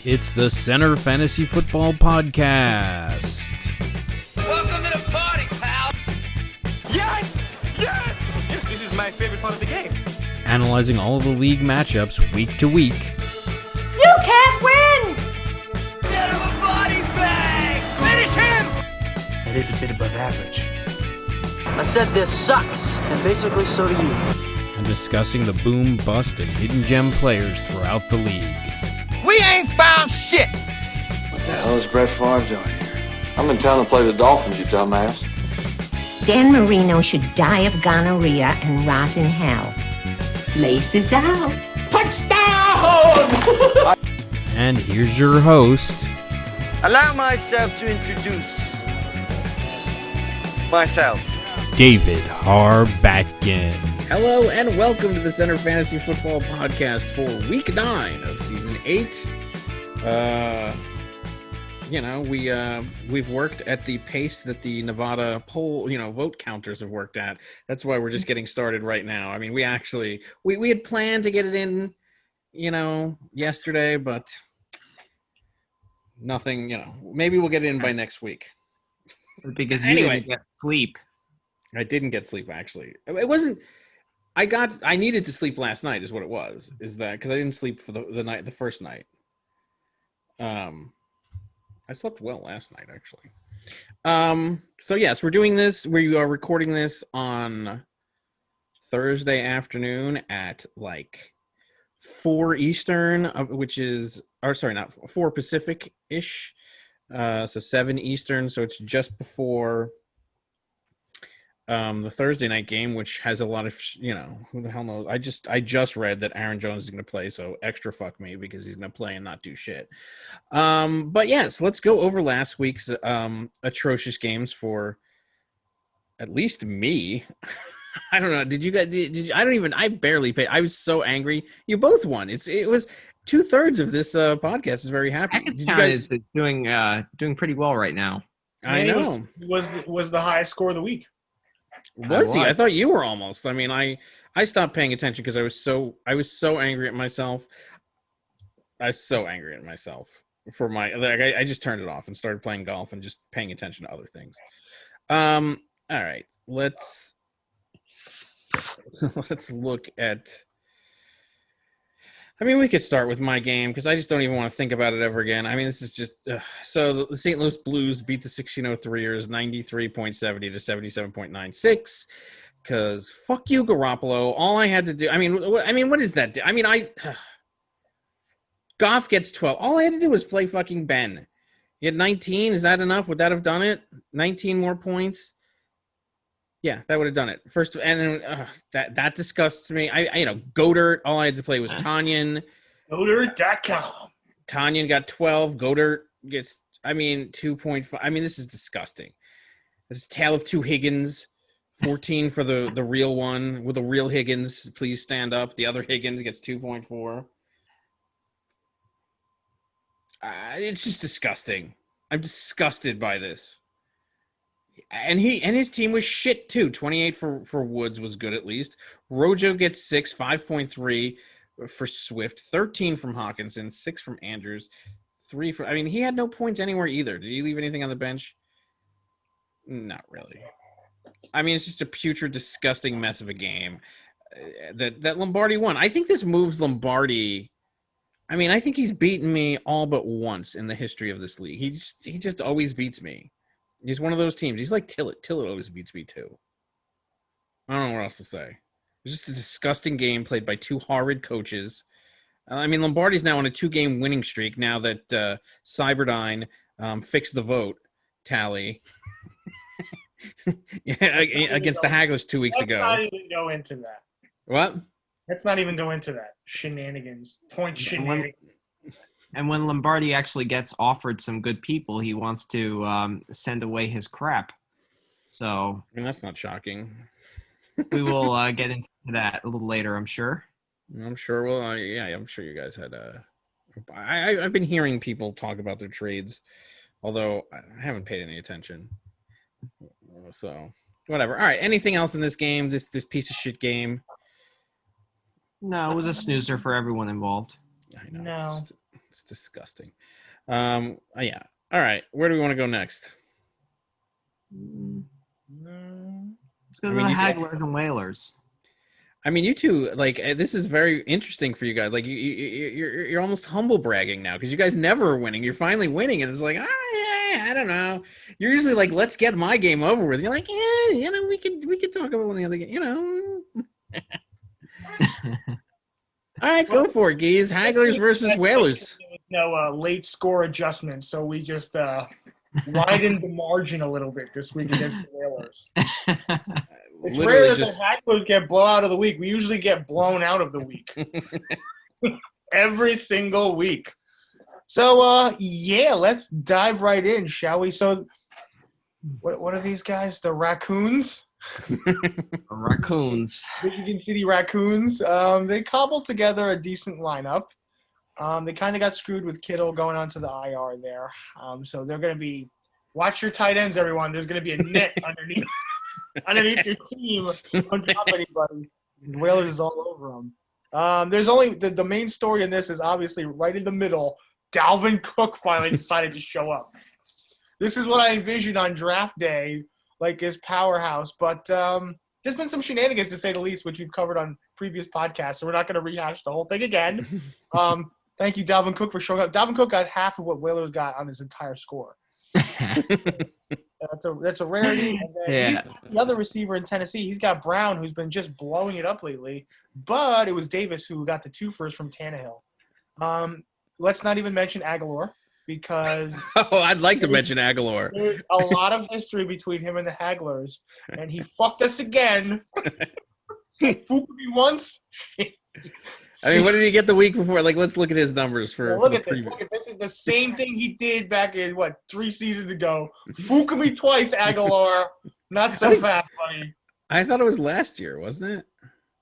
It's the Center Fantasy Football Podcast. Welcome to the party, pal! Yes! Yes! Yes, this is my favorite part of the game. Analyzing all of the league matchups week to week. You can't win! Get him a body bag! Finish him! That is a bit above average. I said this sucks, and basically so do you. And discussing the boom, bust, and hidden gem players throughout the league. We ain't found shit! What the hell is Brett Favre doing here? I'm in town to play the Dolphins, you dumbass. Dan Marino should die of gonorrhea and rot in hell. Laces out. Touchdown! And here's your host, Allow myself to introduce myself. David Harbatkin. Hello and welcome to the Center Fantasy Football Podcast for Week 9 of Season 8. We've worked at the pace that the Nevada poll, vote counters have worked at. That's why we're just getting started right now. I mean, we had planned to get it in, yesterday, but nothing, maybe we'll get it in by next week. Because you didn't get sleep. I didn't get sleep, actually. It wasn't... I needed to sleep last night is what it was. Is that because I didn't sleep for the first night. I slept well last night, actually. So yes, we're doing this. We are recording this on Thursday afternoon at 4 Eastern, which is, not 4 Pacific-ish. So 7 Eastern. So it's just before the Thursday night game, which has a lot of, who the hell knows? I just read that Aaron Jones is going to play, so extra fuck me because he's going to play and not do shit. But yes, let's go over last week's atrocious games for at least me. I don't know. Did you guys? I barely paid. I was so angry. You both won. It was 2/3 of this podcast is very happy. You guys is doing pretty well right now. I know. Was the highest score of the week. Was he? I thought you were almost. I mean, I stopped paying attention because I was so angry at myself. I was so angry at myself for I just turned it off and started playing golf and just paying attention to other things. All right, let's look at. I mean, we could start with my game because I just don't even want to think about it ever again. I mean, this is just so the St. Louis Blues beat the 1603ers 93.70 to 77.96 because fuck you, Garoppolo. All I had to do, what is that? I mean, Goff gets 12. All I had to do was play fucking Ben. He had 19. Is that enough? Would that have done it? 19 more points. Yeah, that would have done it. First, and then that disgusts me. Godert, all I had to play was Tanyan. Godert.com. Tanyan got 12. Godert gets, 2.5. This is disgusting. This is tale of two Higgins. 14 for the real one. With the real Higgins, please stand up. The other Higgins gets 2.4. It's just disgusting. I'm disgusted by this. And his team was shit too. 28 for Woods was good at least. Rojo gets 6, 5.3 for Swift, 13 from Hawkinson, 6 from Andrews, 3 for. He had no points anywhere either. Did he leave anything on the bench? Not really. It's just a putrid, disgusting mess of a game that Lombardi won. I think this moves Lombardi. I think he's beaten me all but once in the history of this league. He just always beats me. He's one of those teams. He's like Tillett. Tillett always beats me, too. I don't know what else to say. It's just a disgusting game played by two horrid coaches. Lombardi's now on a 2-game winning streak now that Cyberdyne fixed the vote tally against the Hagglers 2 weeks ago. Let's not even go into that. What? Let's not even go into that. Shenanigans. Shenanigans. And when Lombardi actually gets offered some good people, he wants to send away his crap. So that's not shocking. We will get into that a little later, I'm sure. I'm sure. Well, I'm sure you guys had. I've been hearing people talk about their trades, although I haven't paid any attention. So whatever. All right. Anything else in this game? This piece of shit game. No, it was a snoozer for everyone involved. I know. No. It's disgusting. Yeah. All right. Where do we want to go next? Let's go to the Hagglers and Whalers. I mean, you two, like, this is very interesting for you guys. Like, you're almost humble bragging now because you guys never are winning. You're finally winning, and it's like, yeah, I don't know. You're usually like, let's get my game over with. You're like, yeah, we could talk about one of the other game, All right, go for it, Geese. Hagglers versus Whalers. No late score adjustment, so we just widened the margin a little bit this week against the Whalers. It's rare that the Hagglers get blown out of the week. We usually get blown out of the week. Every single week. So, yeah, let's dive right in, shall we? So, what are these guys? The Raccoons? Raccoons. Michigan City Raccoons. They cobbled together a decent lineup. They kind of got screwed with Kittle going onto the IR there. So they're going to be – watch your tight ends, everyone. There's going to be a net underneath your team on top of anybody. Whalers is all over them. There's only the main story in this is obviously right in the middle. Dalvin Cook finally decided to show up. This is what I envisioned on draft day, like his powerhouse. But there's been some shenanigans, to say the least, which we've covered on previous podcasts, so we're not going to rehash the whole thing again. Thank you, Dalvin Cook, for showing up. Dalvin Cook got half of what Whalers got on his entire score. That's a rarity. And then he's the other receiver in Tennessee. He's got Brown, who's been just blowing it up lately. But it was Davis who got the 2 firsts from Tannehill. Let's not even mention Aguilar because I'd like to mention Aguilar. There's a lot of history between him and the Hagglers, and he fucked us again. Fooled me once. I mean, what did he get the week before? Like, let's look at his numbers for. Look at this. Look at this. Is the same thing he did back in 3 seasons ago. Fool me twice, Aguilar. Not so fast, buddy. I thought it was last year, wasn't it?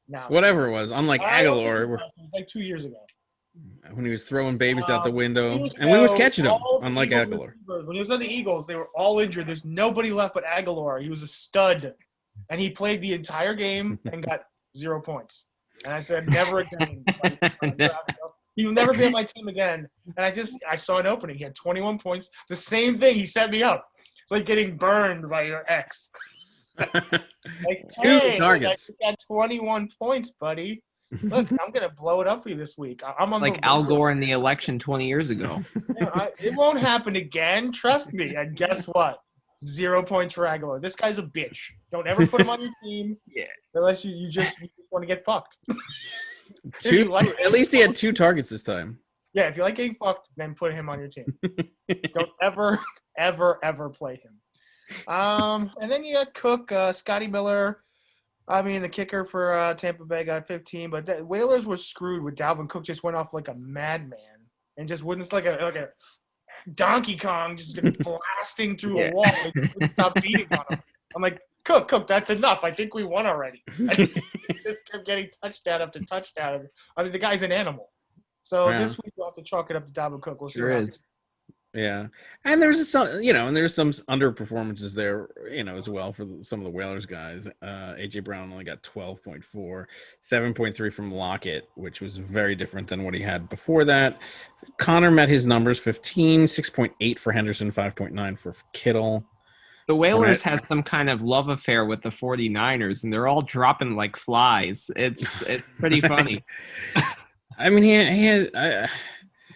No. Whatever it was. Unlike Aguilar, it was like 2 years ago. When he was throwing babies out the window, and we was catching him, unlike Aguilar. When he was on the Eagles, they were all injured. There's nobody left but Aguilar. He was a stud, and he played the entire game and got 0 points. And I said, never again. He will never be on my team again. And I saw an opening. He had 21 points. The same thing. He set me up. It's like getting burned by your ex. Like, hey, targets. I got 21 points, buddy. Look, I'm going to blow it up for you this week. I'm on like Al Gore in the election 20 years ago. It won't happen again. Trust me. And guess what? 0 points for Aguilar. This guy's a bitch. Don't ever put him on your team unless you just want to get fucked. At least he had 2 targets this time. Yeah, if you like getting fucked, then put him on your team. Don't ever, ever play him. And then you got Cook, Scotty Miller. I mean, the kicker for Tampa Bay got 15, but the Whalers were screwed with Dalvin Cook. Just went off like a madman and just wouldn't like a Donkey Kong just blasting through a wall. Like, couldn't stop beating on him. I'm like, Cook, that's enough. I think we won already. He just kept getting touchdown after touchdown. I mean, the guy's an animal. So this week we'll have to chalk it up to Dalvin Cook. We'll see what happens. Yeah, and there's some, and there's some underperformances there, as well for some of the Whalers guys. AJ Brown only got 12.4, 7.3 from Lockett, which was very different than what he had before that. Connor met his numbers, 15, 6.8 for Henderson, 5.9 for Kittle. The Whalers has some kind of love affair with the 49ers, and they're all dropping like flies. It's pretty funny. I mean, he has.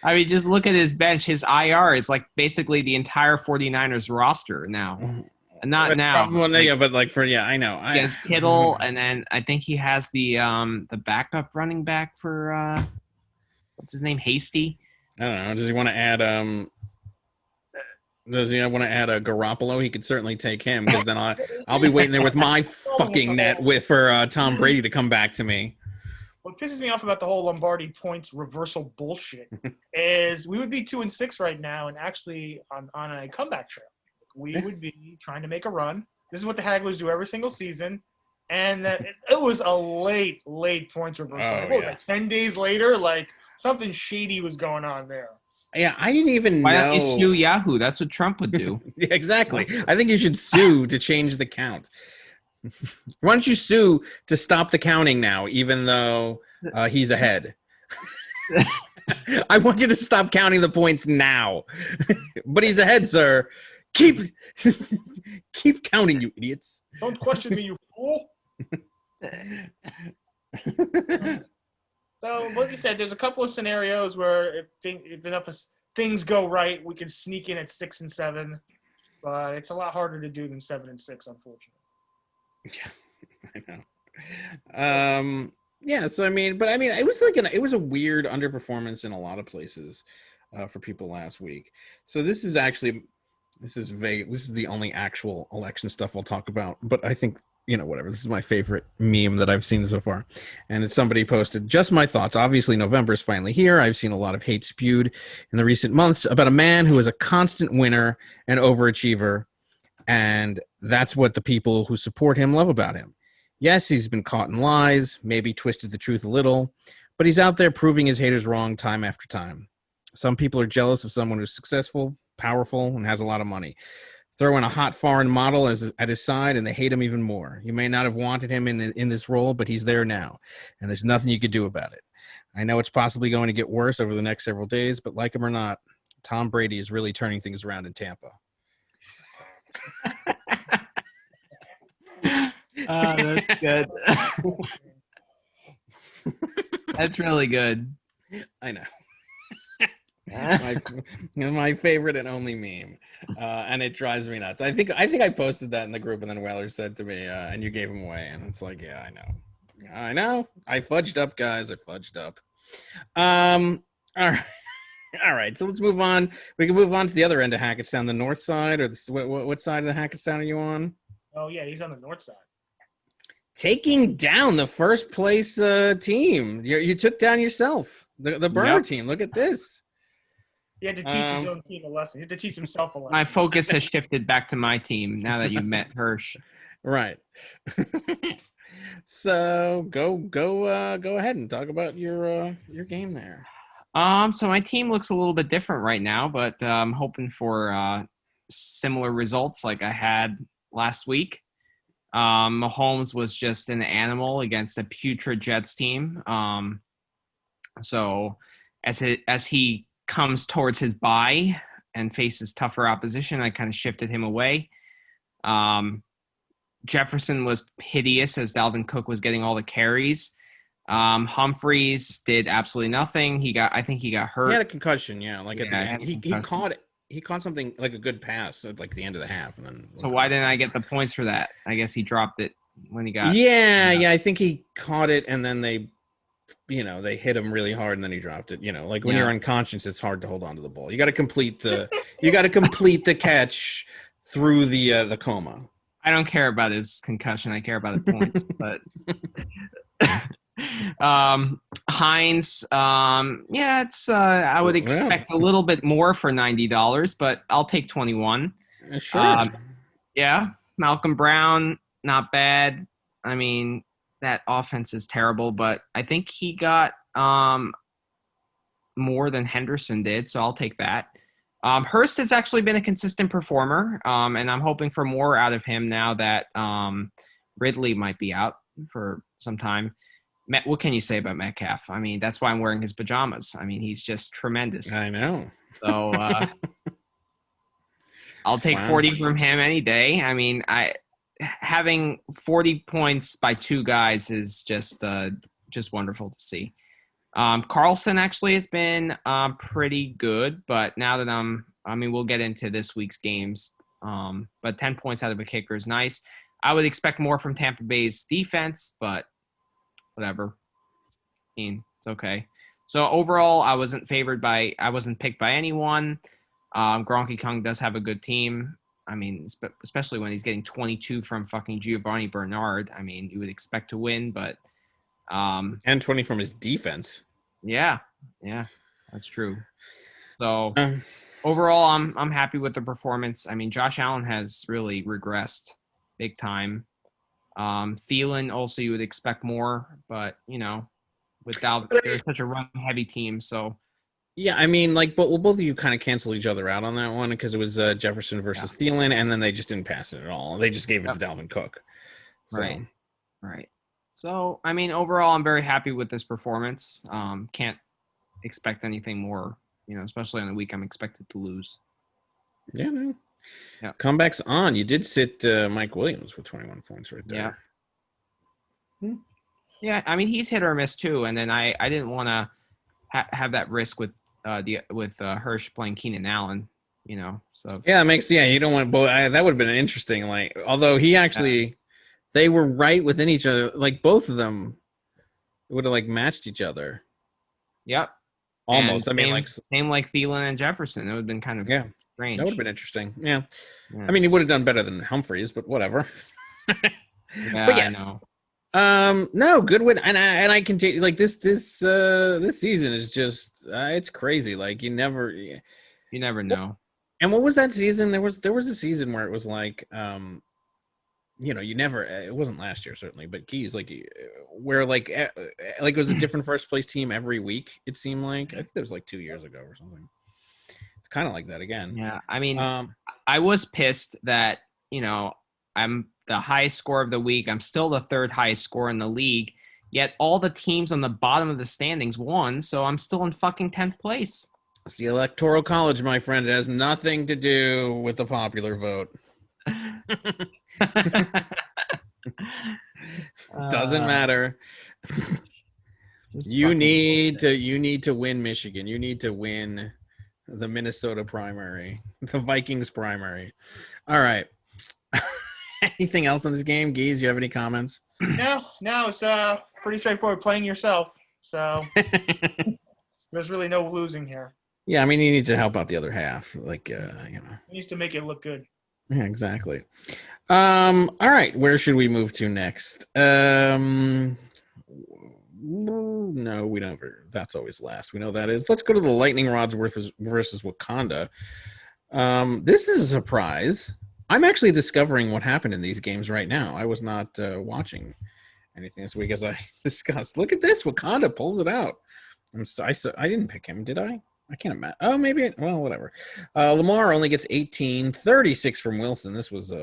I mean, just look at his bench. His IR is like basically the entire 49ers roster now. Not now. Well, but I know. He has Kittle, and then I think he has the backup running back for what's his name, Hasty. I don't know. Does he want to add a Garoppolo? He could certainly take him because then I'll be waiting there with my fucking net for Tom Brady to come back to me. What pisses me off about the whole Lombardi points reversal bullshit is we would be 2-6 right now and actually on a comeback trail. We would be trying to make a run. This is what the Hagglers do every single season. And it was a late points reversal. Was it 10 days later? Like something shady was going on there. Yeah, I didn't even know. Why don't you sue Yahoo? That's what Trump would do. Yeah, exactly. I think you should sue to change the count. Why don't you sue to stop the counting now, even though he's ahead? I want you to stop counting the points now. But he's ahead, sir. Keep counting, you idiots. Don't question me, you fool. So, like you said, there's a couple of scenarios where if enough things go right, we can sneak in at 6 and 7. But it's a lot harder to do than 7 and 6, unfortunately. Yeah, I know. Yeah. So it was a weird underperformance in a lot of places for people last week. So this is vague. This is the only actual election stuff I'll talk about. But I think, whatever. This is my favorite meme that I've seen so far. And it's somebody posted, just my thoughts. Obviously, November is finally here. I've seen a lot of hate spewed in the recent months about a man who is a constant winner and overachiever. And that's what the people who support him love about him. Yes, he's been caught in lies, maybe twisted the truth a little, but he's out there proving his haters wrong time after time. Some people are jealous of someone who's successful, powerful, and has a lot of money. Throw in a hot foreign model at his side, and they hate him even more. You may not have wanted him in this role, but he's there now, and there's nothing you could do about it. I know it's possibly going to get worse over the next several days, but like him or not, Tom Brady is really turning things around in Tampa. That's good. That's really good. I know. my favorite and only meme, and it drives me nuts. I think I posted that in the group, and then Weller said to me, "And you gave him away," and it's like, yeah, I know. I fudged up, guys. I fudged up. All right. So let's move on. We can move on to the other end of Hackettstown, the north side, or what side of the Hackettstown are you on? Oh yeah, he's on the north side. Taking down the first place team. You took down yourself, the Burner team. Look at this. He had to teach his own team a lesson. He had to teach himself a lesson. My focus has shifted back to my team now that you met Hirsch. Right. So go ahead and talk about your game there. So my team looks a little bit different right now, but I'm hoping for similar results like I had last week. Mahomes was just an animal against a putrid Jets team. So as he comes towards his bye and faces tougher opposition, I kind of shifted him away. Jefferson was hideous as Dalvin Cook was getting all the carries. Humphreys did absolutely nothing. I think he got hurt. He had a concussion, yeah. At the end. He caught something like a good pass at the end of the half, and then. So why didn't I get the points for that? I guess he dropped it when he got. Yeah. I think he caught it, and then they hit him really hard, and then he dropped it. When you're unconscious, it's hard to hold on to the ball. You got to complete the catch through the coma. I don't care about his concussion. I care about the points, but. Hines, it's I would expect a little bit more for $90, but I'll take 21. Sure. Malcolm Brown, not bad. I mean, that offense is terrible, but I think he got more than Henderson did, so I'll take that. Hurst has actually been a consistent performer, and I'm hoping for more out of him now that Ridley might be out for some time. What can you say about Metcalf? I mean, that's why I'm wearing his pajamas. I mean, he's just tremendous. I know. So I'll take 40 from him any day. I mean, having 40 points by two guys is just wonderful to see. Carlson actually has been pretty good, but now that we'll get into this week's games. But 10 points out of a kicker is nice. I would expect more from Tampa Bay's defense, but whatever. I mean, it's okay. So overall, I wasn't picked by anyone. Gronk Kong does have a good team. I mean, especially when he's getting 22 from fucking Giovanni Bernard. I mean, you would expect to win, but and 20 from his defense. Yeah, that's true. So overall, I'm happy with the performance. I mean, Josh Allen has really regressed big time. Thielen also, you would expect more, but without they're such a run-heavy team, so. Yeah, I mean, both of you kind of canceled each other out on that one because it was Jefferson versus Thielen, and then they just didn't pass it at all. They just gave it to Dalvin Cook. So. Right. So, I mean, overall, I'm very happy with this performance. Can't expect anything more. Especially on the week I'm expected to lose. Yeah, no. Yeah. Comebacks on. You did sit Mike Williams with 21 points right there. Yeah. Yeah, I mean he's hit or miss too, and then I didn't want to have that risk with Hirsch playing Keenan Allen. So yeah, it makes you don't want both. That would have been interesting. Like, although he actually, they were right within each other. Like both of them would have matched each other. Yep. Almost. And I mean, same like Thielen and Jefferson. It would have been kind of strange. That would have been interesting. Yeah. I mean, he would have done better than Humphreys, but whatever. Yeah, but yes. I know. No, good win, and I continue this season is just it's crazy. Like you never know. And what was that season? There was a season where it was you never. It wasn't last year certainly, but geez, where it was a different first place team every week. It seemed like I think it was 2 years ago or something. It's kind of like that again. Yeah, I mean, I was pissed that I'm the highest score of the week. I'm still the third highest score in the league. Yet all the teams on the bottom of the standings won, so I'm still in fucking 10th place. It's the Electoral College, my friend. It has nothing to do with the popular vote. Doesn't matter. You need to win Michigan. You need to win the Minnesota primary, the Vikings primary. All right. Anything else on this game, Geese? You have any comments? No, it's pretty straightforward. Playing yourself, so there's really no losing here. Yeah, I mean, you need to help out the other half, He needs to make it look good. Yeah, exactly. All right, where should we move to next? No, we don't. That's always last. We know that is. Let's go to the Lightning Rods versus Wakanda. This is a surprise. I'm actually discovering what happened in these games right now. I was not watching anything this week as I discussed. Look at this. Wakanda pulls it out. I didn't pick him, did I? I can't imagine. Oh, maybe. Well, whatever. Lamar only gets 18, 36 from Wilson. This was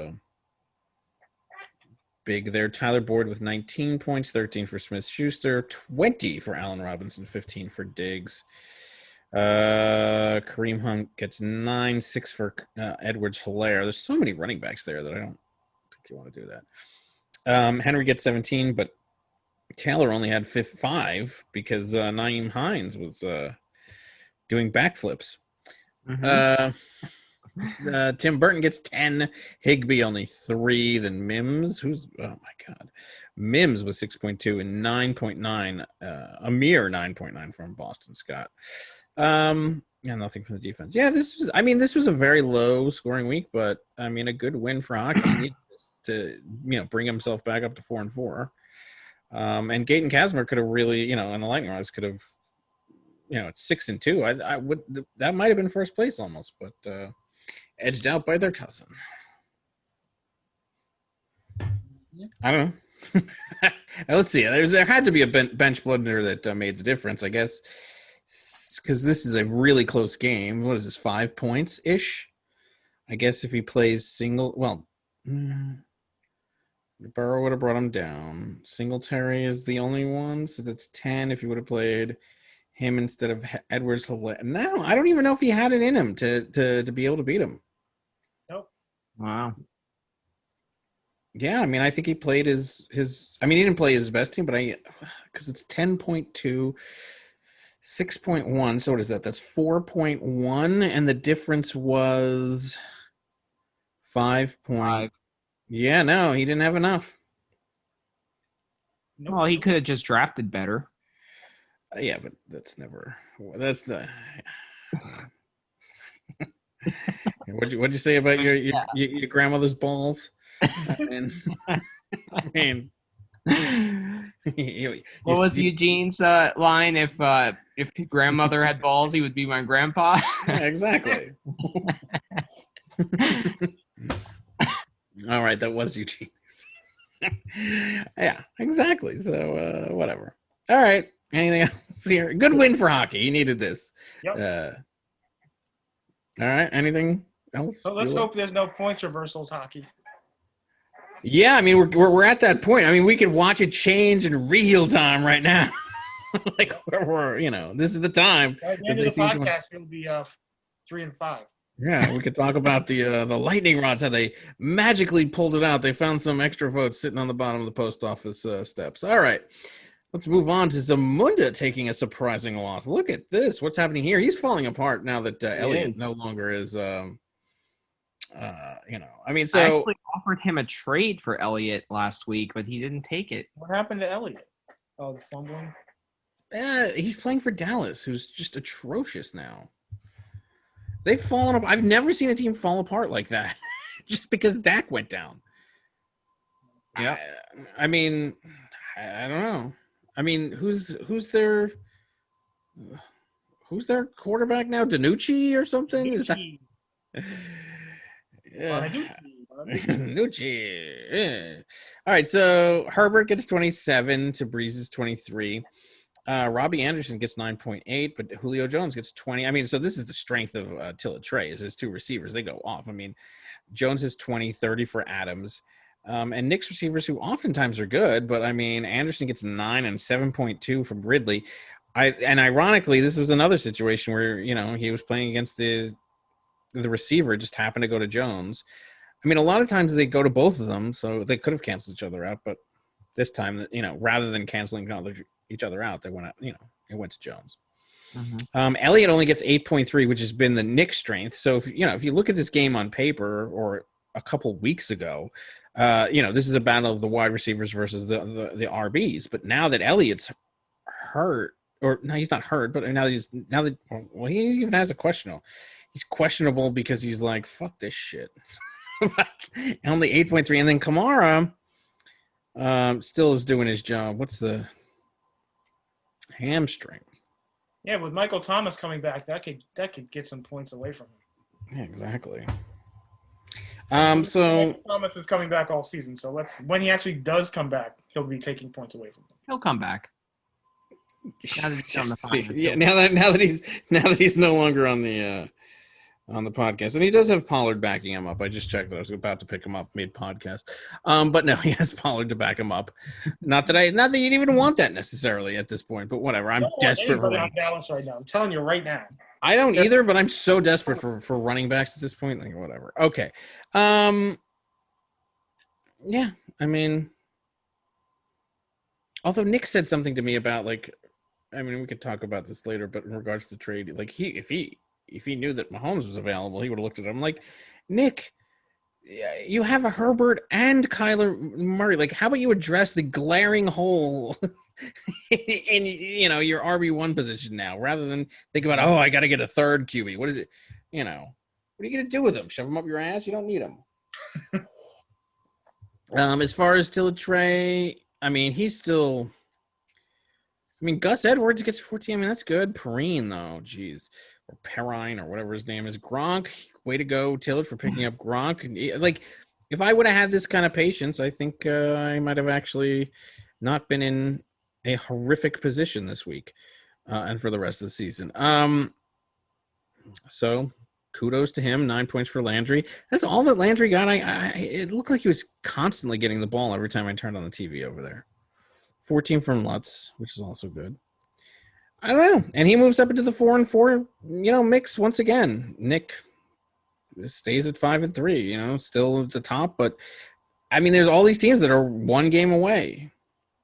big there. Tyler Boyd with 19 points, 13 for Smith-Schuster, 20 for Allen Robinson, 15 for Diggs. Kareem Hunt gets 9, 6 for Edwards-Helaire. There's so many running backs there that I don't think you want to do that. Henry gets 17, but Taylor only had 5 because Nyheim Hines was doing backflips. Mm-hmm. Tim Burton gets 10. Higbee only 3. Then Mims, oh my God. Mims was 6.2 and 9.9. A mere 9.9 from Boston Scott. Nothing from the defense. Yeah, this was a very low scoring week, but I mean, a good win for hockey. He needed to, bring himself back up to 4-4. And Gaten Kazmir could have really, and the Lightning Rods could have, it's 6-2. I would, that might have been first place almost, but edged out by their cousin. I don't know. Let's see. There had to be a bench blunter that made the difference, I guess, because this is a really close game. What is this, 5 points ish? I guess if he plays Burrow would have brought him down. Singletary is the only one, so that's 10. If he would have played him instead of Edwards, no, I don't even know if he had it in him to be able to beat him. Nope. Wow. Yeah, I mean, I think he played his. I mean, he didn't play his best team, but because it's 10.2, 6.1. So what is that? That's 4.1, and the difference was 5. Yeah, no, he didn't have enough. Well, he could have just drafted better. Yeah, but that's the. What'd you say about your grandmother's balls? What was Eugene's line? If your grandmother had balls, he would be my grandpa. Yeah, exactly. All right, that was Eugene's. Yeah, exactly. So whatever. All right. Anything else here? Good win for hockey. You needed this. Yep. All right. Anything else? So let's hope there's no points reversals hockey. Yeah, I mean we're at that point. I mean we could watch it change in real time right now. Like we're this is the time. At the end of the podcast, it'll be 3-5. Yeah, we could talk about the lightning rods, how they magically pulled it out. They found some extra votes sitting on the bottom of the post office steps. All right, let's move on to Zamunda taking a surprising loss. Look at this. What's happening here? He's falling apart now that Elliott no longer is, I mean, so... I actually offered him a trade for Elliott last week, but he didn't take it. What happened to Elliott? Oh, the fumbling? He's playing for Dallas, who's just atrocious now. They've fallen apart. I've never seen a team fall apart like that just because Dak went down. Yeah. I mean, I don't know. I mean, who's their quarterback now? DiNucci or something? Is that DiNucci. Yeah. All right, so Herbert gets 27 to Breeze's 23. Robbie Anderson gets 9.8, but Julio Jones gets 20. I mean, so this is the strength of Teletrade is his two receivers. They go off. I mean, Jones is 20, 30 for Adams. And Nick's receivers, who oftentimes are good, but I mean, Anderson gets 9 and 7.2 from Ridley. And ironically, this was another situation where, he was playing against the receiver. It just happened to go to Jones. I mean, a lot of times they go to both of them, so they could have canceled each other out, but this time, rather than canceling each other out, they went out, it went to Jones. Mm-hmm. Elliott only gets 8.3, which has been the Nick strength. So if you look at this game on paper or a couple weeks ago, this is a battle of the wide receivers versus the RBs. But now that Elliott's hurt, or no, he's not hurt, but now he even has a questionable. He's questionable because he's like, fuck this shit. Only 8.3, and then Kamara still is doing his job. What's the hamstring? Yeah, with Michael Thomas coming back, that could get some points away from him. Yeah, exactly. So Thomas is coming back all season, so when he actually does come back, he'll be taking points away from him. He'll come back. Now that he's on the podcast. Yeah, now that he's no longer on the podcast, and he does have Pollard backing him up. I just checked that. I was about to pick him up mid-podcast, but no, he has Pollard to back him up. Not that you'd even want that necessarily at this point, but whatever. I'm desperate for Dallas right now. I'm telling you right now. I don't either, but I'm so desperate for running backs at this point. Like whatever. Okay. Yeah, I mean, although Nick said something to me about we could talk about this later, but in regards to trade, like if he knew that Mahomes was available, he would have looked at him like, Nick, you have a Herbert and Kyler Murray. Like, how about you address the glaring hole in your RB1 position now, rather than think about, I got to get a third QB. What is it? What are you going to do with him? Shove him up your ass? You don't need him. As far as Teletrade, I mean, he's still. I mean, Gus Edwards gets 14. I mean, that's good. Perrine, though, geez. Or Perrine, or whatever his name is. Gronk, way to go, Tillett, for picking up Gronk. Like, if I would have had this kind of patience, I think I might have actually not been in a horrific position this week and for the rest of the season. So, kudos to him. 9 points for Landry. That's all that Landry got. It looked like he was constantly getting the ball every time I turned on the TV over there. 14 from Lutz, which is also good. I don't know. And he moves up into the 4-4, mix once again. Nick stays at 5-3, still at the top. But, I mean, there's all these teams that are one game away.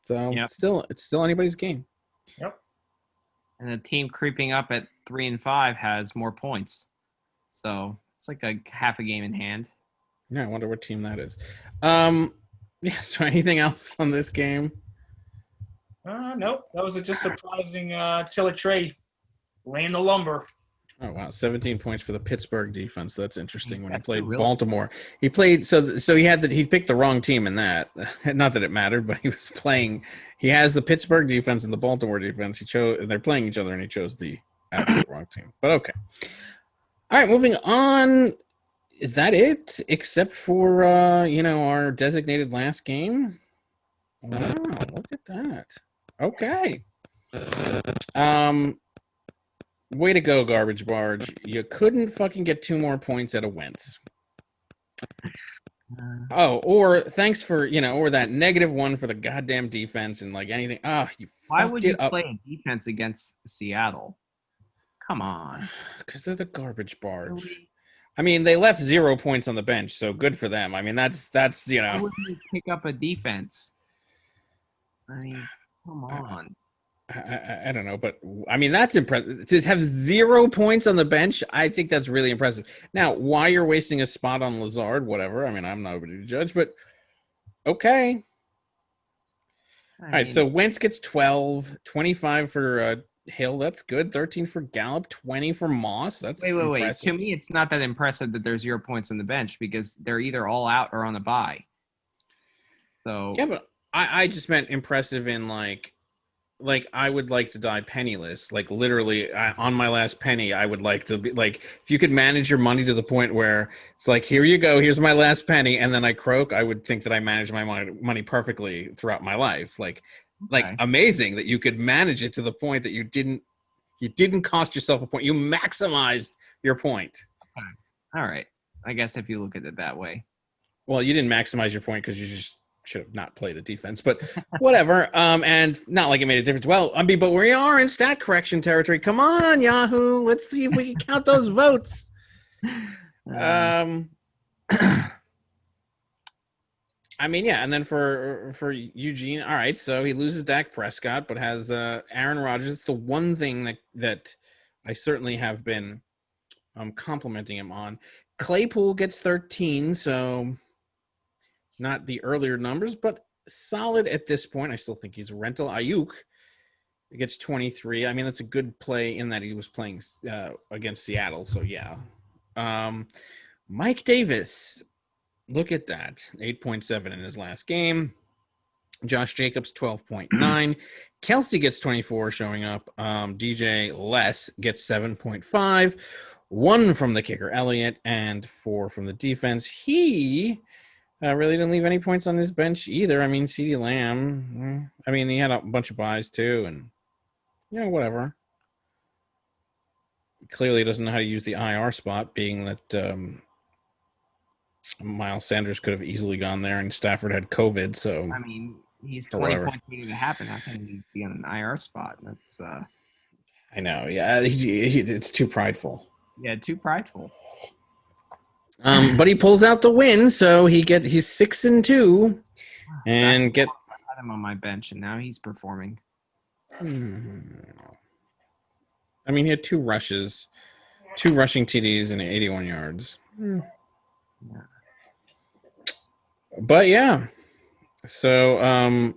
So, It's still anybody's game. Yep. And the team creeping up at 3-5 has more points. So, it's like a half a game in hand. Yeah, I wonder what team that is. So anything else on this game? Nope. That was just surprising Teletrade laying the lumber. Oh, wow. 17 points for the Pittsburgh defense. That's interesting. When he played Baltimore, he played so he picked the wrong team in that. Not that it mattered, but he was playing. He has the Pittsburgh defense and the Baltimore defense. They're playing each other, and he chose the absolute wrong team. But okay. All right, moving on. Is that it? Except for our designated last game. Wow, look at that. Okay. Way to go, Garbage Barge. You couldn't fucking get 2 more points at a Wentz. Oh, or thanks for or that -1 for the goddamn defense and like anything. You Why fucked would it you up. play a defense against Seattle? Come on. Because they're the garbage barge. I mean, they left 0 points on the bench, so good for them. I mean, that's Why wouldn't you pick up a defense? I mean, come on. I don't know, but I mean that's impressive. To have 0 points on the bench, I think that's really impressive. Now, why you're wasting a spot on Lazard, whatever. I mean, I'm nobody to judge, but okay. All right, so Wentz gets 12, 25 for Hill. That's good. 13 for Gallup, 20 for Moss. That's wait. impressive. To me, it's not that impressive that there's 0 points on the bench because they're either all out or on the bye. So yeah, but I just meant impressive in like I would like to die penniless. Like literally on my last penny, I would like to be like, if you could manage your money to the point where it's like, here you go, here's my last penny. And then I croak. I would think that I managed my money perfectly throughout my life. Like amazing that you could manage it to the point that you didn't cost yourself a point. You maximized your point. Okay. All right. I guess if you look at it that way. Well, you didn't maximize your point because you just should have not played a defense, but whatever. And not like it made a difference. Well, I mean, but we are in stat correction territory. Come on, Yahoo. Let's see if we can count those votes. I mean, yeah. And then for Eugene, all right. So he loses Dak Prescott, but has Aaron Rodgers. It's the one thing that I certainly have been complimenting him on. Claypool gets 13, so not the earlier numbers, but solid at this point. I still think he's a rental. Ayuk gets 23. I mean, that's a good play in that he was playing against Seattle. So, yeah. Mike Davis, look at that. 8.7 in his last game. Josh Jacobs, 12.9. Kelsey gets 24 showing up. DJ Les gets 7.5. 1 from the kicker, Elliott, and 4 from the defense. He really didn't leave any points on his bench either. I mean, CeeDee Lamb, I mean, he had a bunch of buys too, and, whatever. Clearly doesn't know how to use the IR spot, being that Miles Sanders could have easily gone there, and Stafford had COVID, so. I mean, he's 20 points waiting to happen. How can he be on an IR spot? That's. I know, yeah. It's too prideful. Yeah, too prideful. But he pulls out the win, so he's 6-2, and I had him on my bench, and now he's performing. I mean, he had 2 rushes, 2 rushing TDs, and 81 yards. Yeah. But yeah, so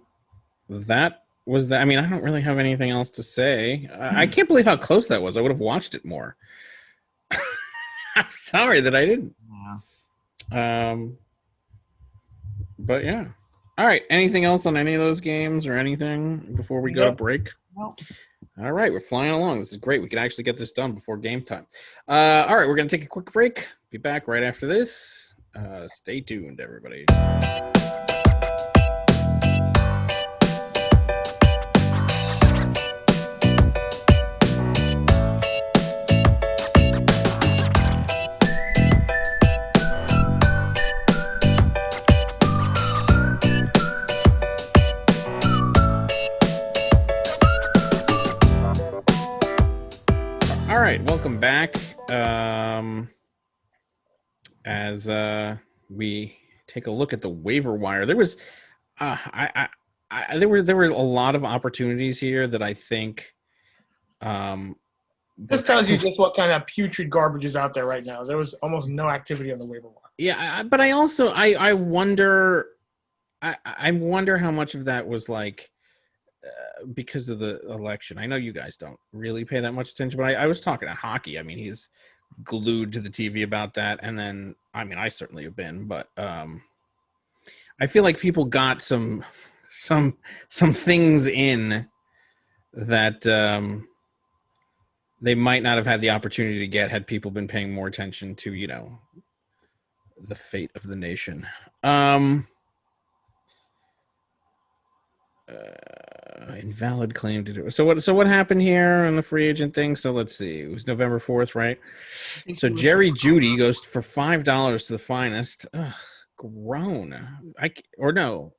that was that. I mean, I don't really have anything else to say. I can't believe how close that was. I would have watched it more. I'm sorry that I didn't. Yeah. But yeah. All right. Anything else on any of those games or anything before we go to break? Nope. All right. We're flying along. This is great. We can actually get this done before game time. All right. We're going to take a quick break. Be back right after this. Stay tuned, everybody. All right, welcome back. As we take a look at the waiver wire, there was, there were a lot of opportunities here that I think. This tells you just what kind of putrid garbage is out there right now. There was almost no activity on the waiver wire. Yeah, but I also I wonder, I wonder how much of that was like. Because of the election. I know you guys don't really pay that much attention, but I was talking to hockey. I mean, he's glued to the TV about that. And then, I mean, I certainly have been, but I feel like people got some things in that they might not have had the opportunity to get had people been paying more attention to, the fate of the nation. Invalid claim to do. So what happened here on the free agent thing? So let's see. It was November 4th, right? So Jerry Jeudy goes for $5 to the finest. Ugh, grown. Or no.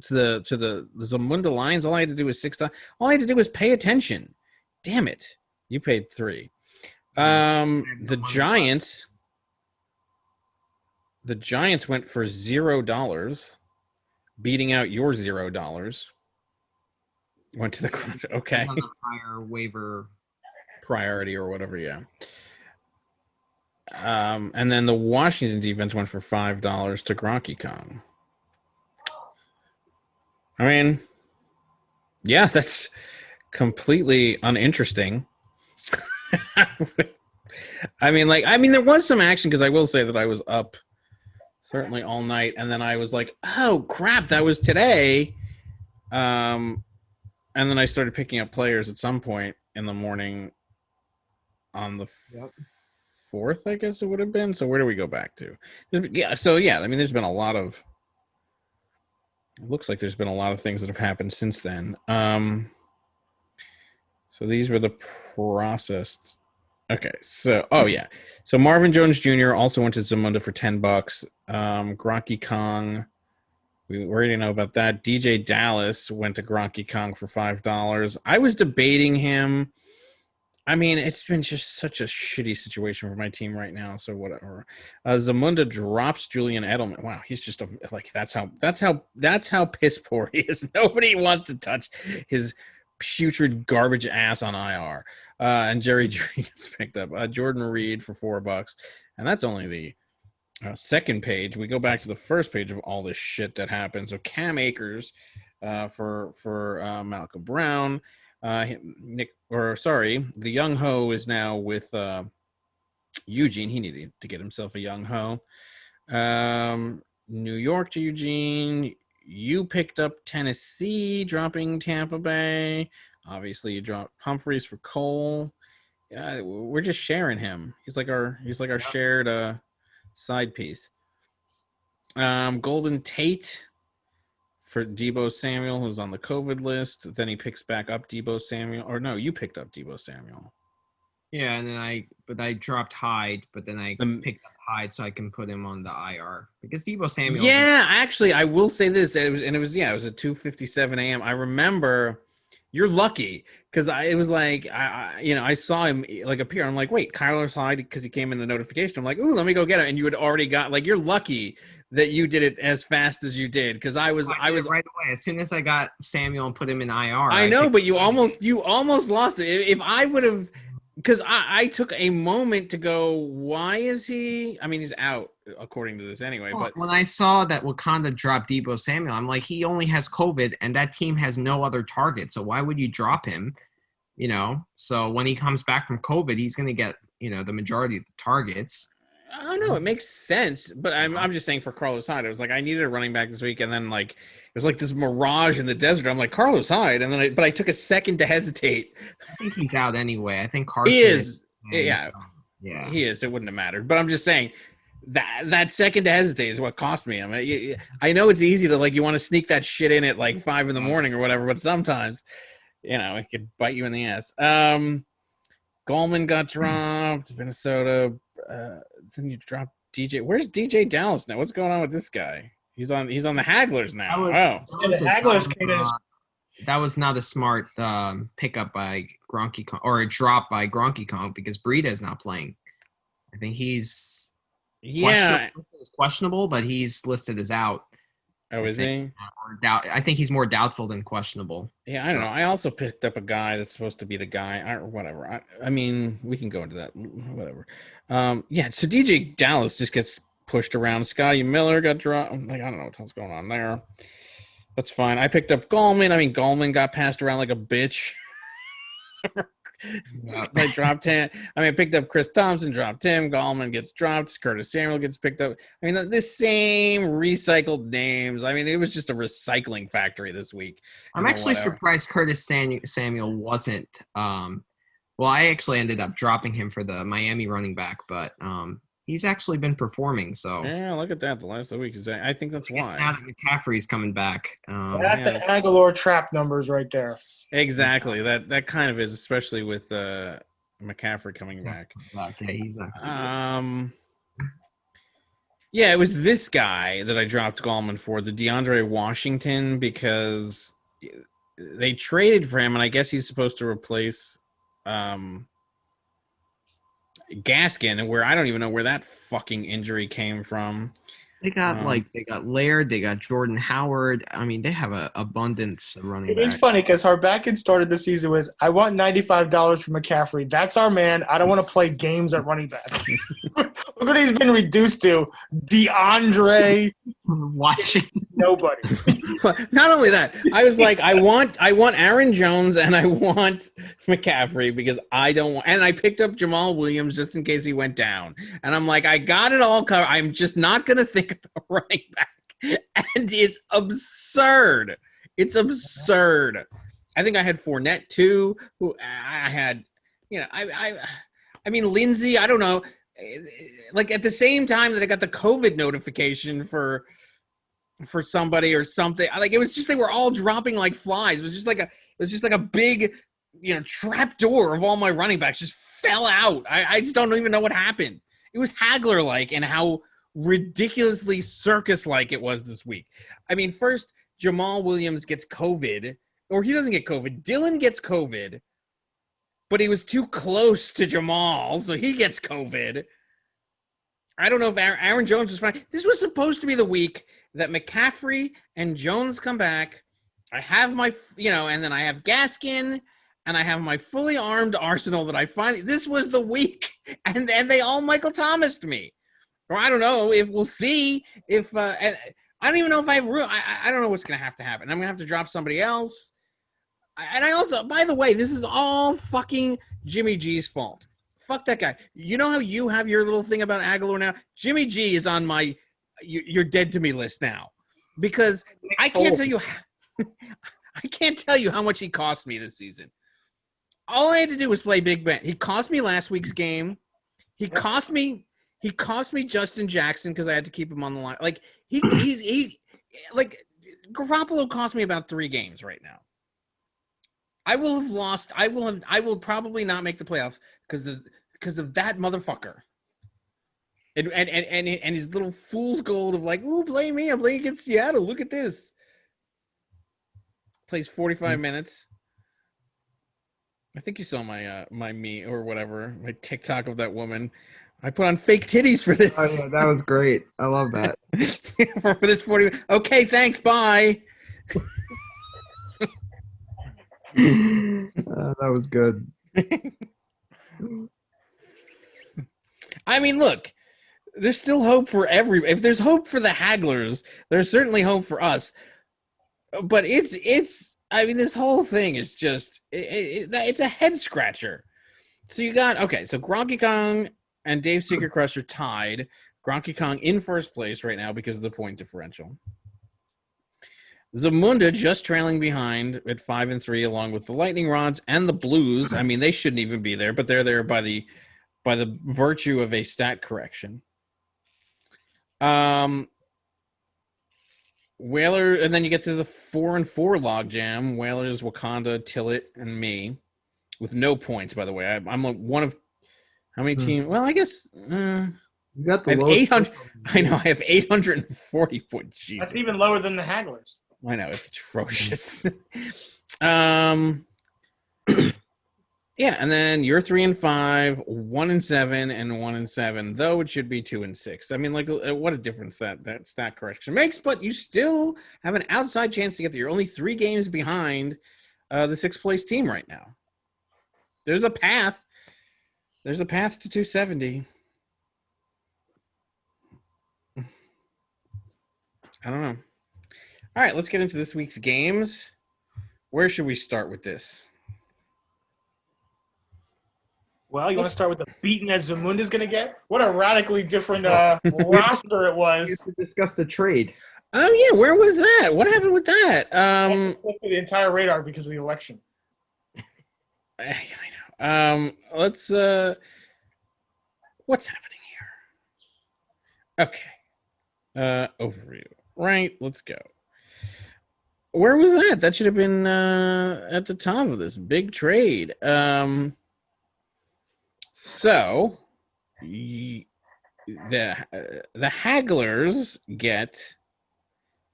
To the Zamunda Lions, all I had to do was $6. All I had to do was pay attention. Damn it. You paid $3. The Giants went for $0, beating out your $0. Went to the crunch. Okay. On the higher waiver priority or whatever, yeah. And then the Washington defense went for $5 to Gronky Kong. I mean, yeah, that's completely uninteresting. I mean, there was some action because I will say that I was up certainly all night, and then I was like, oh crap, that was today. And then I started picking up players at some point in the morning on the 4th, I guess it would have been. So where do we go back to? I mean, there's been a lot of. It looks like there's been a lot of things that have happened since then. So these were the processed. Okay, so so Marvin Jones Jr. also went to Zamunda for $10. Gronky Kong, we already know about that. DJ Dallas went to Gronky Kong for $5. I was debating him. I mean, it's been just such a shitty situation for my team right now. So whatever. Zamunda drops Julian Edelman. Wow, he's just that's how piss poor he is. Nobody wants to touch his putrid garbage ass on IR. And Jerry Drees picked up Jordan Reed for $4, and that's only the second page. We go back to the first page of all this shit that happened. So Cam Akers for Malcolm Brown. The young ho is now with Eugene. He needed to get himself a young ho. New York to Eugene. You picked up Tennessee, dropping Tampa Bay. Obviously, you dropped Humphreys for Cole. Yeah, we're just sharing him. He's like our shared side piece. Golden Tate for Deebo Samuel, who's on the COVID list. Then he picks back up Deebo Samuel. Or no, you picked up Deebo Samuel. Yeah, and then I dropped Hyde, but then I picked up Hyde so I can put him on the IR because Deebo Samuel. Yeah, actually, I will say this. It was at 2:57 a.m. I remember. You're lucky because I saw him appear. I'm like, wait, Kyler's Hyde, because he came in the notification. I'm like, ooh, let me go get him. And you had already got you're lucky that you did it as fast as you did because I was right away as soon as I got Samuel and put him in IR. I know, but you almost lost it. If I would have, because I took a moment to go, why is he? I mean, he's out according to this anyway. Well, but when I saw that Wakanda dropped Deebo Samuel, I'm like, he only has COVID, and that team has no other target. So why would you drop him? So when he comes back from COVID, he's going to get the majority of the targets. I don't know. It makes sense, but I'm just saying for Carlos Hyde, I was like, I needed a running back this week, and then it was like this mirage in the desert. I'm like, Carlos Hyde, and then I took a second to hesitate. I think he's out anyway. I think Carson is. Yeah, he is. It wouldn't have mattered, but I'm just saying that second to hesitate is what cost me. I mean, I know it's easy to you want to sneak that shit in at 5 a.m. or whatever, but sometimes it could bite you in the ass. Gallman got dropped. Minnesota. Then you drop DJ. Where's DJ Dallas now? What's going on with this guy? He's on the Hagglers now. That was not a smart pickup by Gronky Kong, or a drop by Gronky Kong, because Breida is not playing. I think he's questionable, but he's listed as out. Oh, is he? I think he's more doubtful than questionable. Yeah, I don't know. I also picked up a guy that's supposed to be the guy, or whatever. I mean, we can go into that, whatever. So DJ Dallas just gets pushed around. Scotty Miller got dropped. I don't know what the hell's going on there. That's fine. I picked up Gallman. I mean, Gallman got passed around like a bitch. I dropped him. I picked up Chris Thompson, dropped him. Gallman gets dropped. Curtis Samuel gets picked up. I mean, the same recycled names. I mean, it was just a recycling factory this week. I'm actually surprised Curtis Samuel wasn't. I actually ended up dropping him for the Miami running back, but he's actually been performing. So yeah, look at that. The last of the week, I think that's why. Now that McCaffrey's coming back, that's the Aguilar trap numbers right there. Exactly. That kind of is, especially with McCaffrey coming back. Okay, he's not. Yeah, it was this guy that I dropped Gallman for, the DeAndre Washington, because they traded for him, and I guess he's supposed to replace Gaskin, where I don't even know where that fucking injury came from. They got they got Laird, they got Jordan Howard. I mean, they have an abundance of running It back. is funny because Harbakin started the season with, "I want $95 for McCaffrey. That's our man. I don't want to play games at running back." Look what he's been reduced to: DeAndre Washington. Nobody. Not only that, I was like, I want Aaron Jones and I want McCaffrey because I don't want, and I picked up Jamal Williams just in case he went down. And I'm like, I got it all covered. I'm just not going to think about running back. And it's absurd. It's absurd. I think I had Fournette too. Who I had, I mean, Lindsey, I don't know. Like at the same time that I got the COVID notification for somebody or something, like it was just, they were all dropping like flies. It was just like a big, trap door of all my running backs just fell out. I just don't even know what happened. It was Hagler like, and how ridiculously circus like it was this week. I mean, first Jamal Williams gets COVID, or he doesn't get COVID. Dylan gets COVID, but he was too close to Jamal, so he gets COVID. I don't know if Aaron Jones was fine. This was supposed to be the week that McCaffrey and Jones come back. I have my, and then I have Gaskin, and I have my fully armed arsenal that I finally. This was the week, and they all Michael Thomas'd me. Or I don't know if we'll see if I don't even know if I have room. I don't know what's going to happen. I'm going to have to drop somebody else. And I also, by the way, this is all fucking Jimmy G's fault. Fuck that guy. You know how you have your little thing about Aguilar now? Jimmy G is on my you're dead to me list now, because I can't tell you I can't tell you how much he cost me this season. All I had to do was play Big Ben. He cost me last week's game. He cost me Justin Jackson because I had to keep him on the line. Like he like Garoppolo cost me about 3 games right now. I will have lost. I will probably not make the playoffs because of that motherfucker. And his little fool's gold of like, ooh, blame me. I'm playing against Seattle. Look at this. Plays 45 minutes. I think you saw my me or whatever, my TikTok of that woman. I put on fake titties for this. Oh yeah, that was great. I love that. for this 40. Okay, thanks. Bye. That was good. I mean, look, there's still hope for if there's hope for the Haglers, there's certainly hope for us. But it's I mean, this whole thing is just it's a head scratcher. So you got so Gronky Kong and Dave Secret Crush are tied. Gronky Kong in first place right now because of the point differential. Zamunda just trailing behind at 5-3, along with the Lightning Rods and the Blues. I mean, they shouldn't even be there, but they're there by the virtue of a stat correction. Whaler, and then you get to the 4-4 logjam. Whalers, Wakanda, Tillett, and me, with no points. By the way, I'm one of how many teams? Well, I guess you got the 800. I know I have 840 points. Jesus. That's even lower than the Hagglers. I know, it's atrocious. Yeah, and then you're 3-5, 1-7, and 1-7. Though it should be 2-6. I mean, like, what a difference that stat correction makes. But you still have an outside chance to get there. You're only 3 games behind the 6th place team right now. There's a path. There's a path to 270. I don't know. All right, let's get into this week's games. Where should we start with this? Well, you want to start with the beating that Zamunda's going to get? What a radically different roster it was. We have to discuss the trade. Oh, yeah. Where was that? What happened with that? The entire radar because of the election. I know. Let's what's happening here? Okay. Overview. Right. Let's go. Where was that? That should have been at the top of this big trade. So the Hagglers get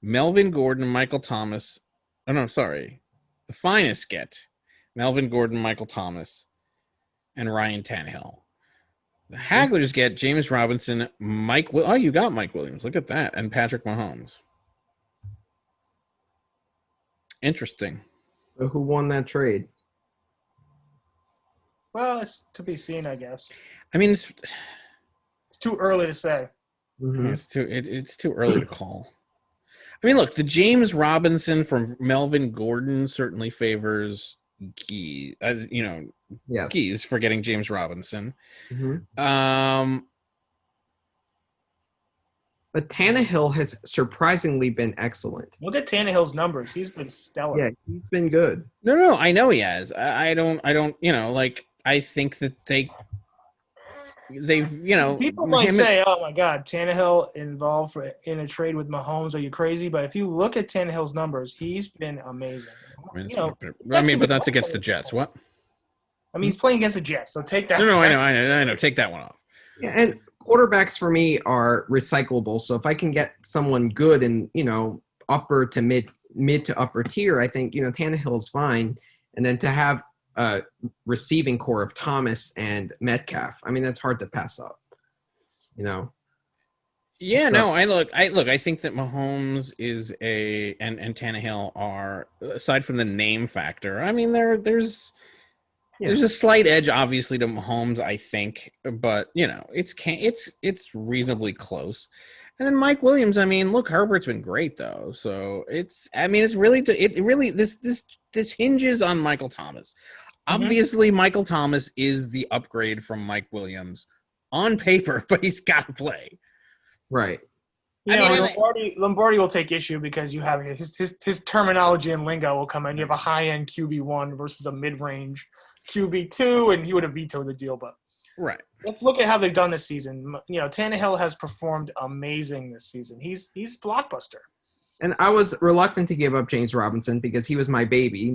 Melvin Gordon, Michael Thomas. Oh no, sorry. The Finest get Melvin Gordon, Michael Thomas, and Ryan Tannehill. The Hagglers get James Robinson, Oh, you got Mike Williams. Look at that, and Patrick Mahomes. Interesting. So who won that trade? Well, it's to be seen, I guess. I mean, it's too early to say. Mm-hmm. It's too early to call. I mean, look, the James Robinson from Melvin Gordon certainly favors Geese. Yes. Geese for getting James Robinson. Mm-hmm. But Tannehill has surprisingly been excellent. Look at Tannehill's numbers. He's been stellar. Yeah, he's been good. No, I know he has. I don't, I think that they've, People might say, oh, my God, Tannehill involved in a trade with Mahomes. Are you crazy? But if you look at Tannehill's numbers, he's been amazing. But that's against the Jets. What? I mean, he's playing against the Jets, so take that. No, I know. Take that one off. Yeah, and quarterbacks for me are recyclable. So if I can get someone good and, upper to mid to upper tier, I think, Tannehill is fine. And then to have a receiving core of Thomas and Metcalf, I mean, that's hard to pass up, Yeah, so, no, I think that Mahomes is and Tannehill are, aside from the name factor, I mean, there's a slight edge, obviously, to Mahomes, I think, but it's reasonably close. And then Mike Williams, I mean, look, Herbert's been great though, so this hinges on Michael Thomas. Mm-hmm. Obviously, Michael Thomas is the upgrade from Mike Williams on paper, but he's got to play. Right. Lombardi will take issue because you have his terminology and lingo will come in. You have a high-end QB1 versus a mid-range QB2, and he would have vetoed the deal. But right. Let's look at how they've done this season. Tannehill has performed amazing this season. He's blockbuster. And I was reluctant to give up James Robinson because he was my baby.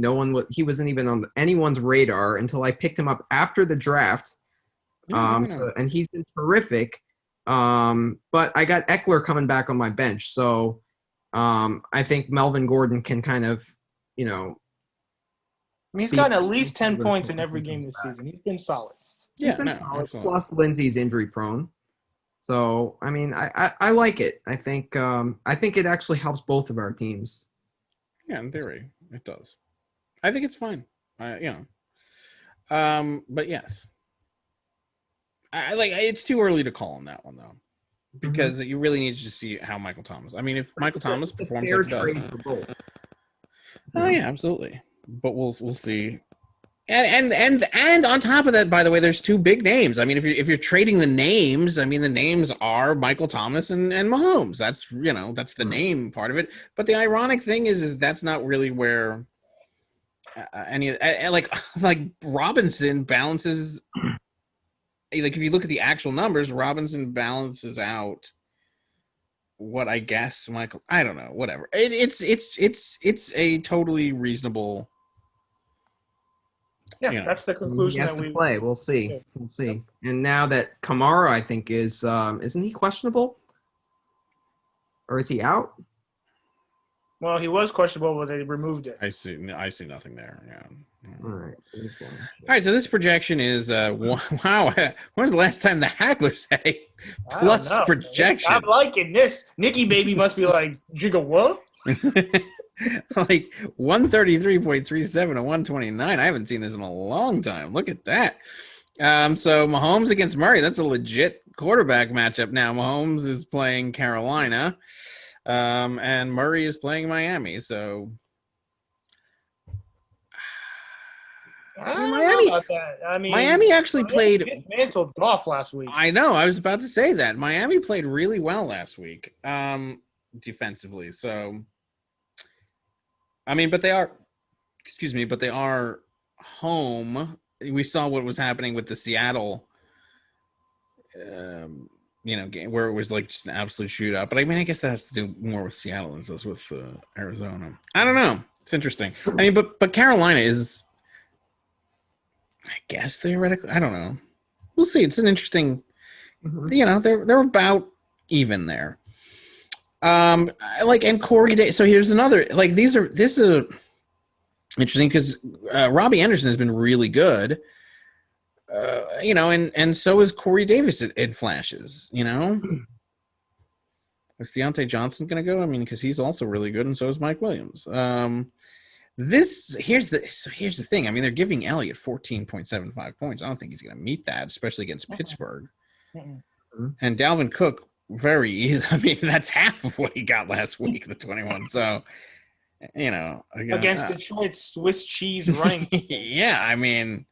He wasn't even on anyone's radar until I picked him up after the draft. And he's been terrific. But I got Eckler coming back on my bench. So I think Melvin Gordon can kind of, he's gotten at least 10 points in every game this season. He's been solid. He's been solid. Absolutely. Plus Lindsey's injury prone. So, I mean, I like it. I think it actually helps both of our teams. Yeah, in theory, it does. I think it's fine. But yes. It's too early to call on that one though, because you really need to see how Michael Thomas. I mean, if Michael Thomas performs like he does, oh yeah, absolutely. But we'll see. And on top of that, by the way, there's two big names. I mean, if you're trading the names, I mean, the names are Michael Thomas and Mahomes. That's that's the name part of it. But the ironic thing is that's not really where any like Robinson balances. Like if you look at the actual numbers, Robinson balances out what I guess Michael. I don't know. Whatever. It's a totally reasonable. Yeah, that's the conclusion. He has to play. We'll see. Yeah. We'll see. And now that Kamara, I think, is isn't he questionable, or is he out? Well, he was questionable, but they removed it. I see nothing there. Yeah. All right. All right. So this projection is wow. When's the last time the Hagglers had a plus projection? I'm liking this. Nikki baby must be like Jigga what? Like 133.37 and 129. I haven't seen this in a long time. Look at that. So Mahomes against Murray. That's a legit quarterback matchup now. Mahomes is playing Carolina, and Murray is playing Miami. So Miami actually played dismantled Goff last week. I know. I was about to say that Miami played really well last week, defensively. So. I mean, but they are home. We saw what was happening with the Seattle, game where it was like just an absolute shootout. But I mean, I guess that has to do more with Seattle than it does with Arizona. I don't know. It's interesting. I mean, but Carolina is, I guess theoretically, I don't know. We'll see. It's an interesting they're about even there. And Corey Day. So here's another, this is interesting because Robbie Anderson has been really good, and so is Corey Davis in flashes, Is Deontay Johnson going to go? I mean, because he's also really good, and so is Mike Williams. Here's the thing. I mean, they're giving Elliott 14.75 points. I don't think he's going to meet that, especially against Pittsburgh. And Dalvin Cook, very easy. I mean, that's half of what he got last week, the 21. So, against Detroit's Swiss cheese running. Yeah, I mean,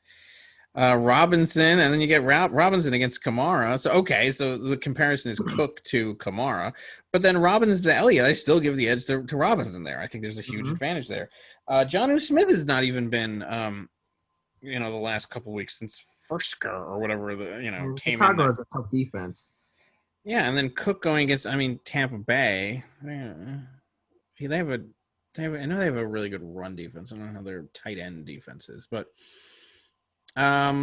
Robinson, and then you get Robinson against Kamara. So, okay, so the comparison is Cook to Kamara. But then Robinson to Elliott, I still give the edge to Robinson there. I think there's a huge advantage there. Jonnu Smith has not even been, the last couple of weeks since Fursker or whatever, came Chicago in. has a tough defense. Yeah, and then Cook going against, Tampa Bay. I know they have a really good run defense. I don't know how their tight end defense is, but I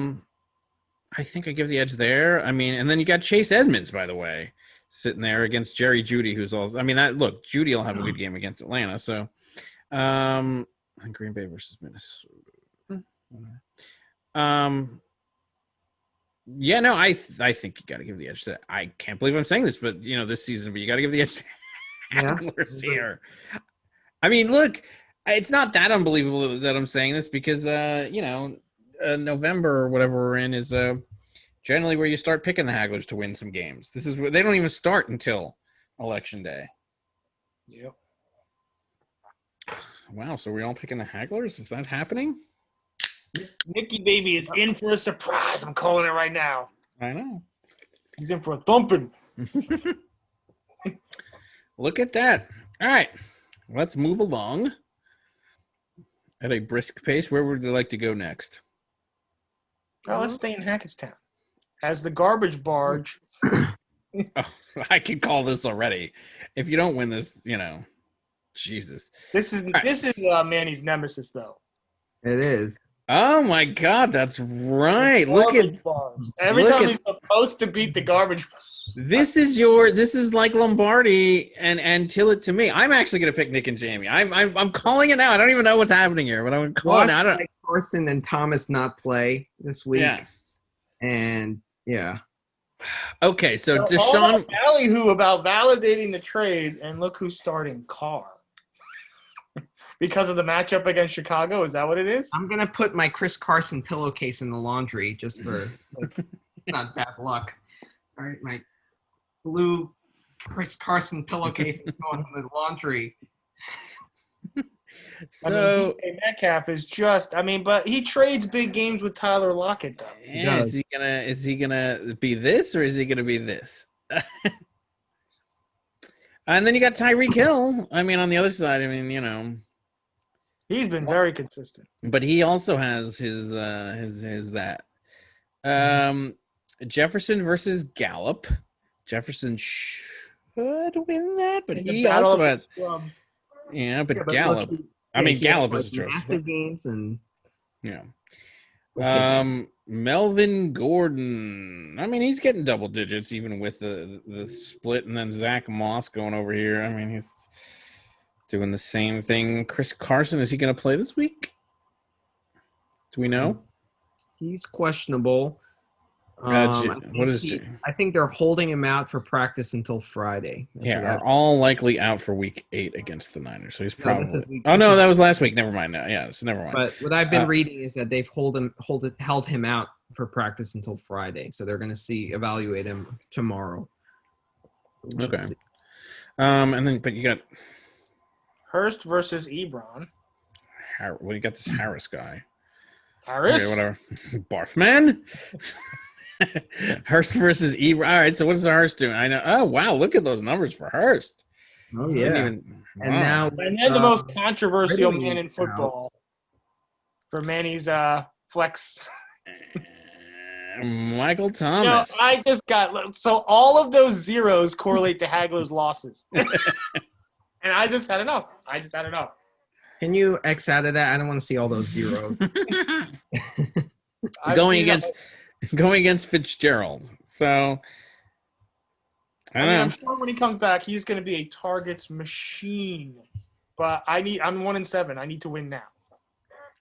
think I give the edge there. And then you got Chase Edmonds, by the way, sitting there against Jerry Jeudy, who's also. Jeudy will have a good game against Atlanta. So, Green Bay versus Minnesota. I think you got to give the edge to. I can't believe I'm saying this, but this season, but you got to give the edge to Hagglers here. I mean, look, it's not that unbelievable that I'm saying this because November or whatever we're in is generally where you start picking the Hagglers to win some games. This is where they don't even start until Election Day. Yep. Wow, so we're all picking the Hagglers? Is that happening? Nicky Baby is in for a surprise. I'm calling it right now. I know. He's in for a thumping. Look at that. All right. Let's move along at a brisk pace. Where would they like to go next? Oh, let's stay in Hackettstown. As the garbage barge. I can call this already. If you don't win this, Jesus. This is Manny's nemesis, though. It is. Oh my God, that's right. Look at every time he's supposed to beat the garbage. This is like Lombardi and Tillett to me. I'm actually gonna pick Nick and Jamie. I'm calling it now. I don't even know what's happening here, but I'm calling it. I don't. Carson and Thomas not play this week. Yeah. And yeah. Okay, so All Deshaun that ballyhoo about validating the trade, and look who's starting Carr. Because of the matchup against Chicago, is that what it is? I'm gonna put my Chris Carson pillowcase in the laundry just for not bad luck. All right, my blue Chris Carson pillowcase is going in the laundry. So Metcalf is just. But he trades big games with Tyler Lockett, though. Yeah, is he gonna be this or is he gonna be this? And then you got Tyreek Hill. On the other side, he's been very consistent. But he also has his that. Jefferson versus Gallup. Jefferson should win that, but he also has. But Gallup. Gallup is massive games and Melvin Gordon. He's getting double digits even with the split, and then Zach Moss going over here. He's doing the same thing. Chris Carson, is he going to play this week? Do we know? He's questionable. I think they're holding him out for practice until Friday. Are all likely out for week 8 against the Niners. So he's probably. That was last week. Never mind. Now, yeah, so never mind. But what I've been reading is that they've held him out for practice until Friday. So they're going to evaluate him tomorrow. Okay. But you got Hurst versus Ebron. You got this Harris guy. Harris. Okay, whatever. Barfman. Hurst versus Ebron. All right, so what is Hurst doing? I know. Oh wow, look at those numbers for Hurst. Oh yeah. And they're the most controversial man in football. For Manny's flex. Michael Thomas. I just got so all of those zeros correlate to Hagler's losses. And I just had enough. Can you X out of that? I don't want to see all those zeros. Going against Fitzgerald. So I I don't mean, know. I'm sure when he comes back, he's going to be a targets machine. But I'm 1-7. I need to win now.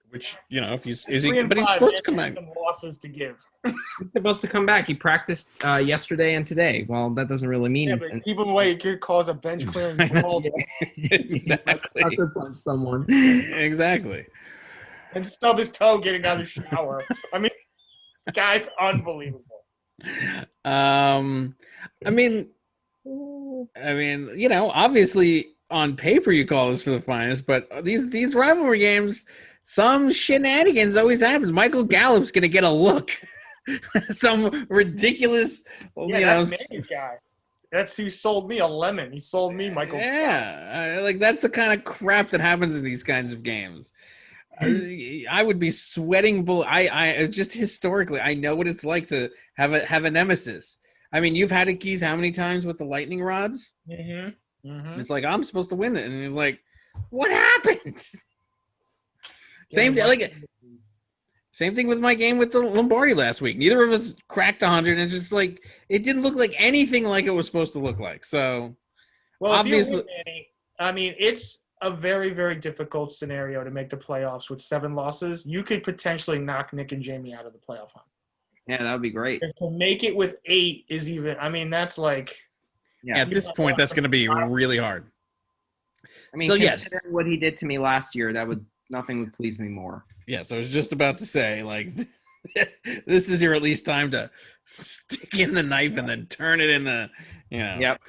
Which, if he's 3 and but he's 5, supposed to come and back. some losses to give. He's supposed to come back. He practiced yesterday and today. Well, that doesn't really mean Yeah, but keep him away. It could cause a bench clearing brawl. Exactly. Sucker punch someone. Exactly. And stub his toe getting out of the shower. I mean, this guy's unbelievable. Obviously on paper you call this for the finest, but these rivalry games, some shenanigans always happens. Michael Gallup's gonna get a look. Some ridiculous, That's Manny's guy. That's who sold me a lemon. He sold me Michael. Yeah, that's the kind of crap that happens in these kinds of games. I would be sweating I just historically, I know what it's like to have a nemesis. I mean, you've had it, Keys, how many times with the lightning rods? Mm-hmm. Mm-hmm. It's like, I'm supposed to win it, and it's like, what happened? Same thing with my game with the Lombardi last week. Neither of us cracked 100, and it's just like it didn't look like anything like it was supposed to look like. So, well, obviously, if you win, Manny, I mean, it's a very, very difficult scenario to make the playoffs with 7 losses. You could potentially knock Nick and Jamie out of the playoff hunt. Yeah, that would be great. To make it with 8 is even. I mean, that's like. Yeah. At this point, that's going to be really hard. I mean, so, considering what he did to me last year, nothing would please me more. Yes, I was just about to say, like, this is your at least time to stick in the knife and then turn it into, Yep.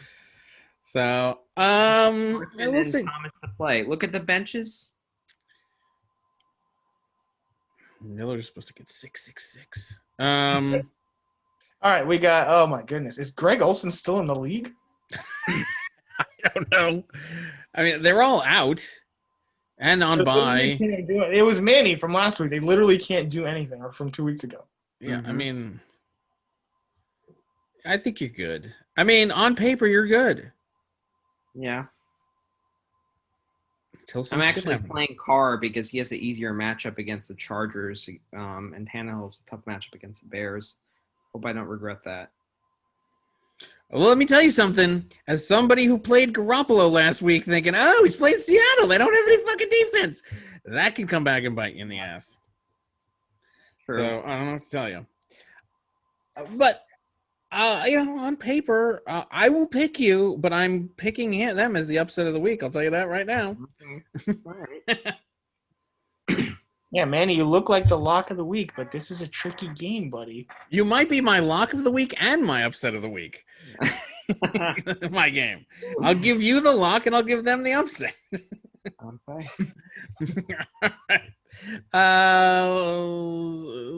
So, Thomas let's see. Thomas to play. Look at the benches. Miller's supposed to get 666. All right, we got. Oh my goodness, is Greg Olson still in the league? I don't know. I mean, they're all out and on bye. It was Manny from last week. They literally can't do anything, or from 2 weeks ago. Yeah, I mean, I think you're good. I mean, on paper, you're good. Yeah. I'm actually playing Carr because he has an easier matchup against the Chargers, and Tannehill's a tough matchup against the Bears. Hope I don't regret that. Well, let me tell you something. As somebody who played Garoppolo last week thinking, oh, he's playing Seattle. They don't have any fucking defense. That can come back and bite you in the ass. True. So, I don't know what to tell you. But, on paper, I will pick you, but I'm picking them as the upset of the week. I'll tell you that right now. All right. Yeah, Manny, you look like the lock of the week, but this is a tricky game, buddy. You might be my lock of the week and my upset of the week. My game. I'll give you the lock and I'll give them the upset. Okay.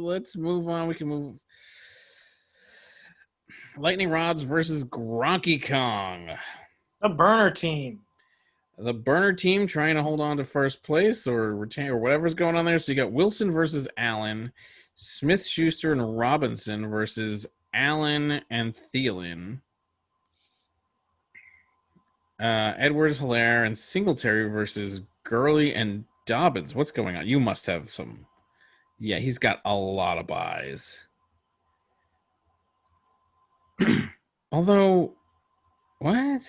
Let's move on. We can move. Lightning Rods versus Gronky Kong. The burner team. The burner team trying to hold on to first place or retain or whatever's going on there. So you got Wilson versus Allen, Smith, Schuster, and Robinson versus Allen and Thielen. Edwards, Hilaire, and Singletary versus Gurley and Dobbins. What's going on? You must have some. Yeah, he's got a lot of buys. Although, what?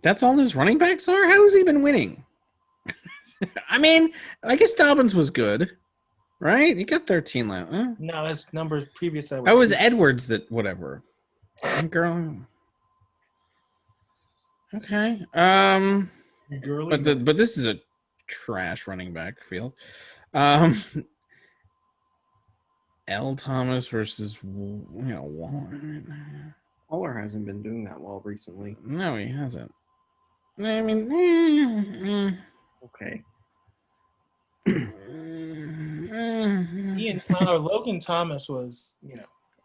That's all his running backs are? How has he been winning? I mean, I guess Dobbins was good, right? He got 13 last. Huh? No, that's numbers previous. That was Edwards that whatever. Girl. Okay. But this is a trash running back field. L. Thomas versus Waller. Waller hasn't been doing that well recently. No, he hasn't. I mean, okay. Logan Thomas was,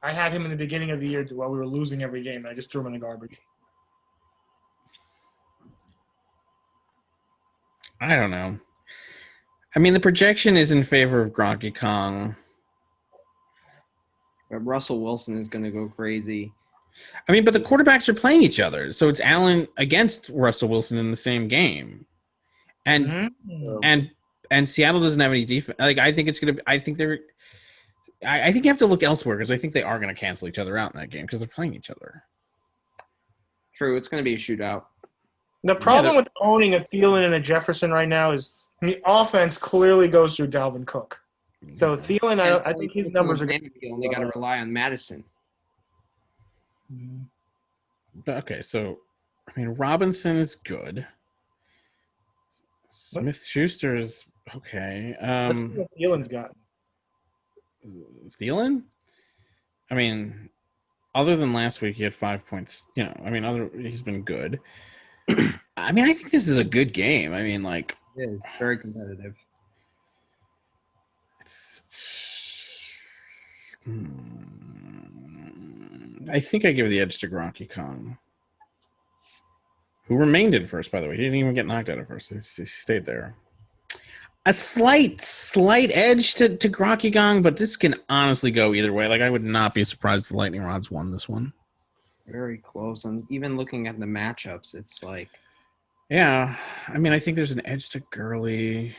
I had him in the beginning of the year while we were losing every game. I just threw him in the garbage. I don't know. I mean, the projection is in favor of Gronky Kong. But Russell Wilson is going to go crazy. I mean, but the quarterbacks are playing each other, so it's Allen against Russell Wilson in the same game, and Seattle doesn't have any defense. Like, I think it's gonna. I think they're. I think you have to look elsewhere because I think they are going to cancel each other out in that game because they're playing each other. True, it's going to be a shootout. The problem with owning a Thielen and a Jefferson right now is the offense clearly goes through Dalvin Cook. So Thielen, I think his numbers are going to be only got to rely on Madison. Okay, so I mean Robinson is good. Smith-Schuster is okay. Let's see what Thielen's got. Thielen? I mean, other than last week, he had 5 points. You know, I mean, he's been good. I mean, I think this is a good game. I mean, like, it is very competitive. I think I give the edge to Gronk Kong, who remained in first, by the way. He didn't even get knocked out at first. He stayed there. A slight edge to Gronk Kong, but this can honestly go either way. Like, I would not be surprised if the Lightning Rods won this one. Very close. And even looking at the matchups, it's like... Yeah. I mean, I think there's an edge to Gurley.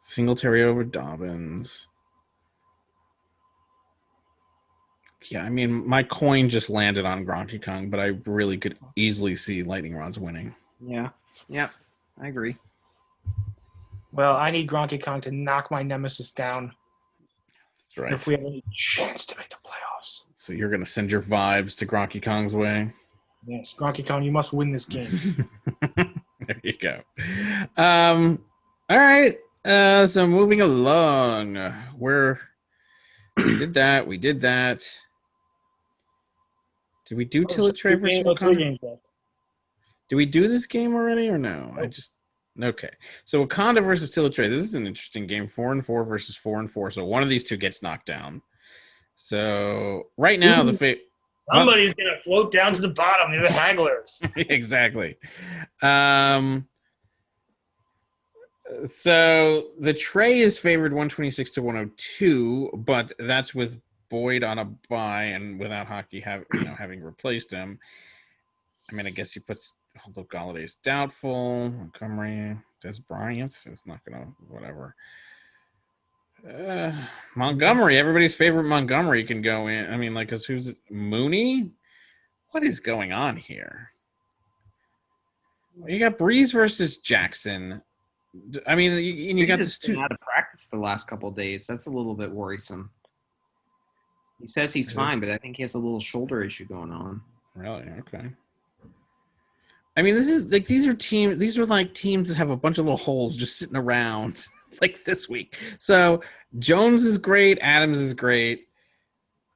Singletary over Dobbins. Yeah, I mean, my coin just landed on Gronk Kong, but I really could easily see Lightning Rods winning. Yeah. Yep. I agree. Well, I need Gronk Kong to knock my nemesis down. That's right. If we have any chance to make the playoffs. So you're going to send your vibes to Gronk Kong's way? Yes, Gronk Kong, you must win this game. There you go. All right. So moving along. We did that. Did we do Teletrade versus Wakanda? Did we do this game already or no? Okay. So Wakanda versus Teletrade. This is an interesting game. 4-4 versus 4-4. So one of these two gets knocked down. So right now somebody's gonna float down to the bottom. They're the hagglers. Exactly. So the Trey is favored 126 to 102, but that's with Boyd on a bye and without Hockey having replaced him. I mean, I guess he puts Luke Galladay's doubtful. Montgomery, Des Bryant is not gonna whatever. Montgomery, everybody's favorite Montgomery can go in. I mean, like, cause who's Mooney? What is going on here? You got Breeze versus Jackson. I mean, you got this been out of practice the last couple of days. That's a little bit worrisome. He says he's fine, but I think he has a little shoulder issue going on. Really? Okay. I mean, these are teams that have a bunch of little holes just sitting around like this week. So Jones is great, Adams is great.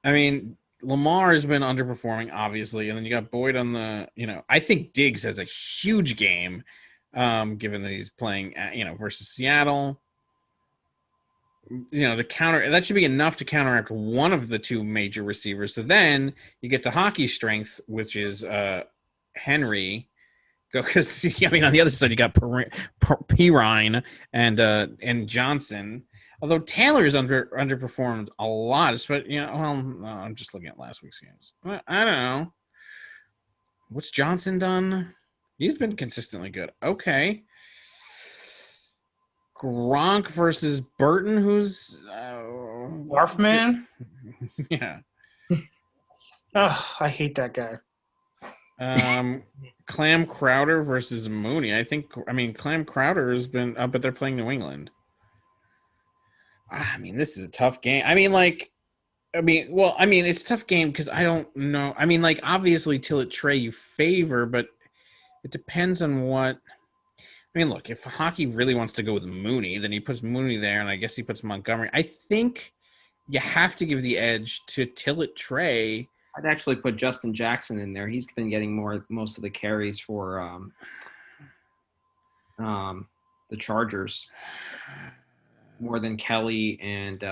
I mean, Lamar has been underperforming, obviously, and then you got Boyd on the. I think Diggs has a huge game. Given that he's playing, versus Seattle, to counter that should be enough to counteract one of the two major receivers. So then you get to hockey strength, which is Henry. Because on the other side you got Pirine and Johnson. Although Taylor's underperformed a lot, but I'm just looking at last week's games. I don't know. What's Johnson done? He's been consistently good. Okay. Gronk versus Burton, who's Barf Man? Yeah. Oh, I hate that guy. Clam Crowder versus Mooney. Clam Crowder has been but they're playing New England. This is a tough game. It's a tough game because I don't know. Obviously Teletrade you favor, but it depends on what. Look, if hockey really wants to go with Mooney, then he puts Mooney there, and I guess he puts Montgomery. I think you have to give the edge to Teletrade. I'd actually put Justin Jackson in there. He's been getting most of the carries for the Chargers, more than Kelly and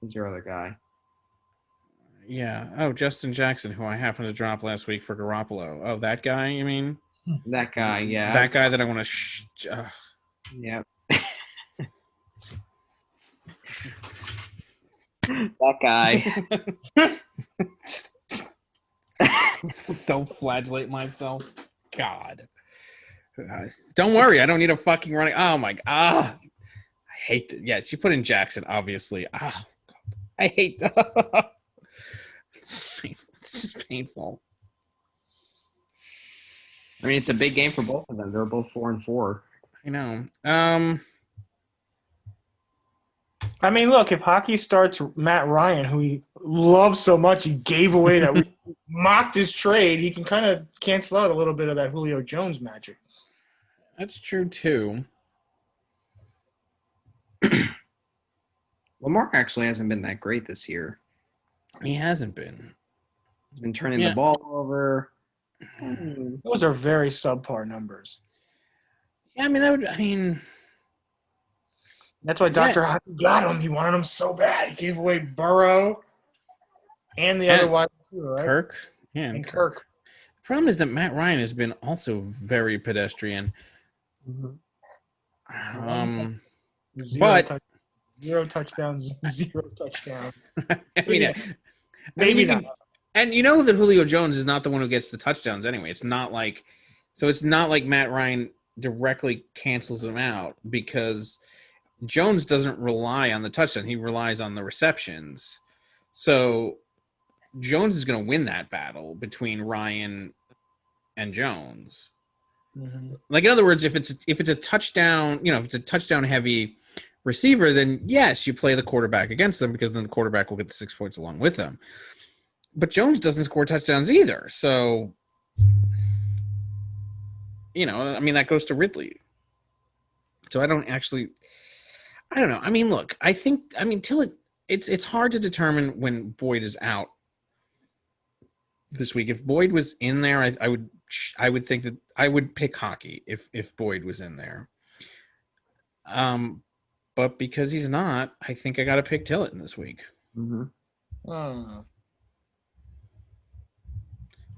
who's your other guy? Yeah. Oh, Justin Jackson, who I happened to drop last week for Garoppolo. Oh, that guy, you mean? That guy, yeah. That guy that I want to Yeah. That guy. Self-flagellate myself. God. Don't worry, I don't need a fucking running. Oh my God. I hate that. Yeah, she put in Jackson, obviously. Oh, God. I hate it's just painful. I mean, it's a big game for both of them. They're both 4-4. I know. I mean, look, if hockey starts Matt Ryan, who he loves so much, he gave away that we mocked his trade, he can kind of cancel out a little bit of that Julio Jones magic. That's true, too. Lamar actually hasn't been that great this year. He hasn't been. He's been turning the ball over. Those are very subpar numbers. Yeah, I mean, that's why Dr. Hockey got him. He wanted him so bad. He gave away Burrow and the other wide receiver, right? Kirk. Yeah, and Kirk. The problem is that Matt Ryan has been also very pedestrian. Mm-hmm. Zero touchdowns. I mean, maybe not. And you know that Julio Jones is not the one who gets the touchdowns anyway. It's not like Matt Ryan directly cancels him out because Jones doesn't rely on the touchdown. He relies on the receptions. So Jones is going to win that battle between Ryan and Jones. Mm-hmm. Like, in other words, if it's a touchdown, if it's a touchdown heavy receiver, then yes, you play the quarterback against them because then the quarterback will get the 6 points along with them. But Jones doesn't score touchdowns either. So, that goes to Ridley. So I don't know. I mean, look, it's hard to determine when Boyd is out this week. If Boyd was in there, I would think that I would pick hockey if Boyd was in there. But because he's not, I think I got to pick Tilliton this week. Mm-hmm.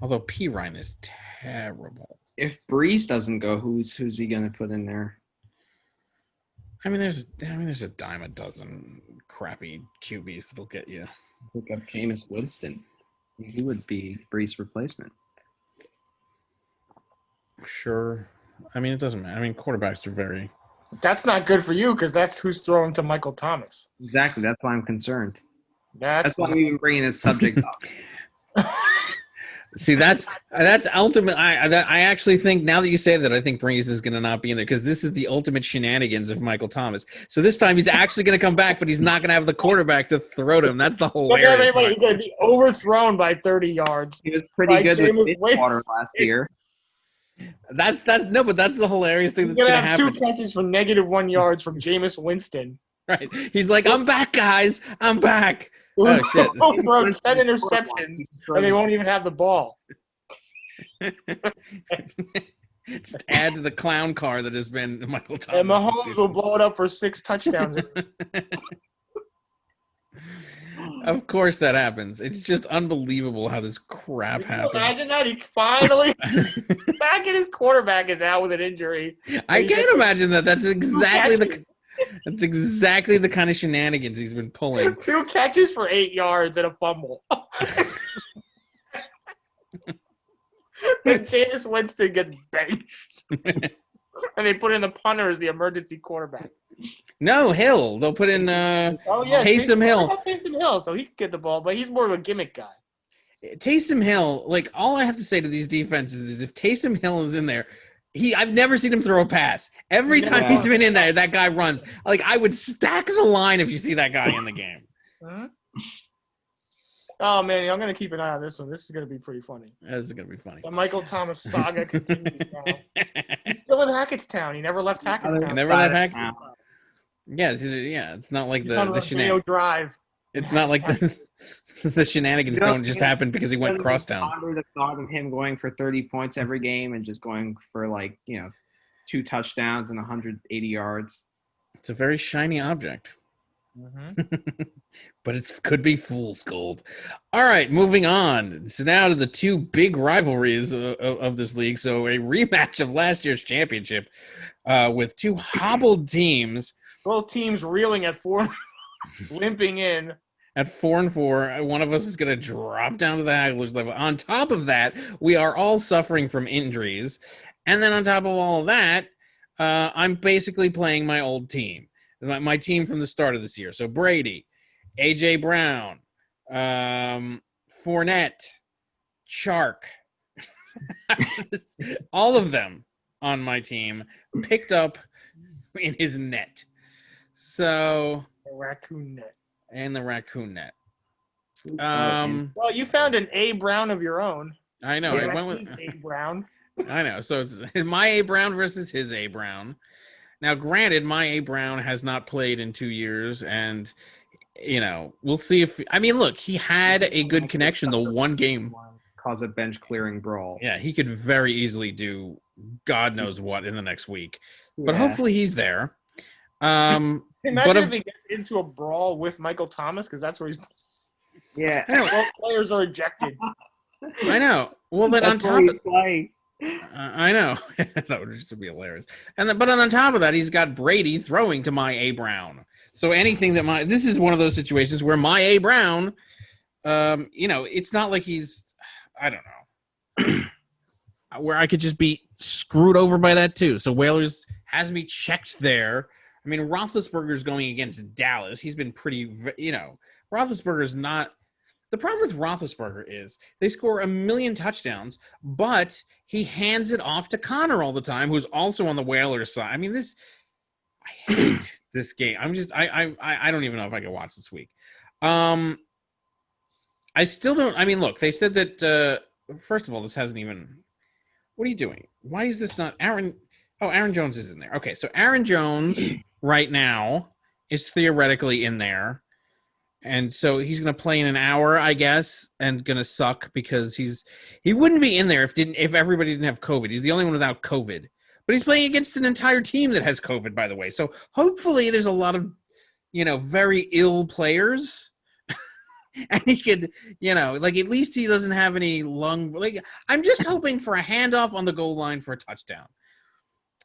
Although P. Ryan is terrible. If Breeze doesn't go, who's he going to put in there? I mean, there's a dime a dozen crappy QBs that'll get you. Pick up Jameis Winston. He would be Breeze's replacement. Sure. I mean, it doesn't matter. I mean, quarterbacks are very. That's not good for you because that's who's throwing to Michael Thomas. Exactly. That's why I'm concerned. That's why I'm even bringing this subject up. See, that's ultimate. I actually think now that you say that, I think Breeze is going to not be in there because this is the ultimate shenanigans of Michael Thomas. So this time he's actually going to come back, but he's not going to have the quarterback to throw to him. That's the hilarious part. He's going to be overthrown by 30 yards. He was pretty good with Bridgewater last year. That's the hilarious thing that's going to happen. 2 catches for -1 yards from Jameis Winston. Right. He's like, I'm back, guys. I'm back. Oh, shit. Throw 10 interceptions, and they won't even have the ball. Just add to the clown car that has been Michael Thomas. And Mahomes will blow it up for 6 touchdowns. Of course that happens. It's just unbelievable how this crap happens. Imagine that. He finally back and his quarterback is out with an injury. I can't imagine that. That's exactly the kind of shenanigans he's been pulling. 2 catches for 8 yards and a fumble. And Jameis Winston gets benched. And they put in the punter as the emergency quarterback. No, Hill. They'll put in Taysom Hill. Taysom Hill, so he can get the ball, but he's more of a gimmick guy. Taysom Hill, like, all I have to say to these defenses is if Taysom Hill is in there, I've never seen him throw a pass. Every time he's been in there, that guy runs. Like, I would stack the line if you see that guy in the game. Huh? Oh, man, I'm going to keep an eye on this one. This is going to be pretty funny. This is going to be funny. The Michael Thomas saga continues now. He's still in Hackettstown. He never left Hackettstown. He never left Hackettstown. Yeah, it's not like the shenanigans. Drive. It's not like the shenanigans don't just happen because he went crosstown. Ponder the thought of him going for 30 points every game and just going for 2 touchdowns and 180 yards. It's a very shiny object. Mm-hmm. But it could be fool's gold. All right, moving on. So now to the 2 big rivalries of this league. So a rematch of last year's championship with 2 hobbled teams. Both teams reeling at 4, limping in. At 4-4, one of us is going to drop down to the Hagglers level. On top of that, we are all suffering from injuries. And then on top of all of that, I'm basically playing my old team. My team from the start of this year. So Brady AJ Brown, Fournette, Chark, all of them on my team picked up in his net. So The raccoon net. and the raccoon net. Well, you found an A Brown of your own. I know. Yeah, I went with A Brown. I know. So it's my A Brown versus his A Brown. Now, granted, my A Brown has not played in 2 years, and we'll see if. I mean, look, he had a good connection the one game. Cause a bench clearing brawl. Yeah, he could very easily do God knows what in the next week, but Yeah. hopefully he's there. Imagine But if he gets into a brawl with Michael Thomas, because that's where he's. Yeah. Both players are ejected. I know. Well, then on That's top where of he's playing. I know. That would just be hilarious. But on top of that, he's got Brady throwing to my A Brown. So anything that this is one of those situations where my A Brown, it's not like he's, I don't know, where I could just be screwed over by that too. So Whalers has me checked there. I mean, Roethlisberger's going against Dallas. He's been pretty, Roethlisberger's not. The problem with Roethlisberger is they score 1 million touchdowns, but he hands it off to Connor all the time, who's also on the Whalers side. I mean, I hate this game. I don't even know if I can watch this week. I still don't. I mean, look, they said that, first of all, this hasn't even, what are you doing? Why is this not Aaron? Oh, Aaron Jones is in there. Okay, so Aaron Jones right now is theoretically in there. And so he's going to play in an hour, I guess, and going to suck because he wouldn't be in there if everybody didn't have COVID. He's the only one without COVID. But he's playing against an entire team that has COVID, by the way. So hopefully there's a lot of, very ill players. And he could, at least he doesn't have any I'm just hoping for a handoff on the goal line for a touchdown.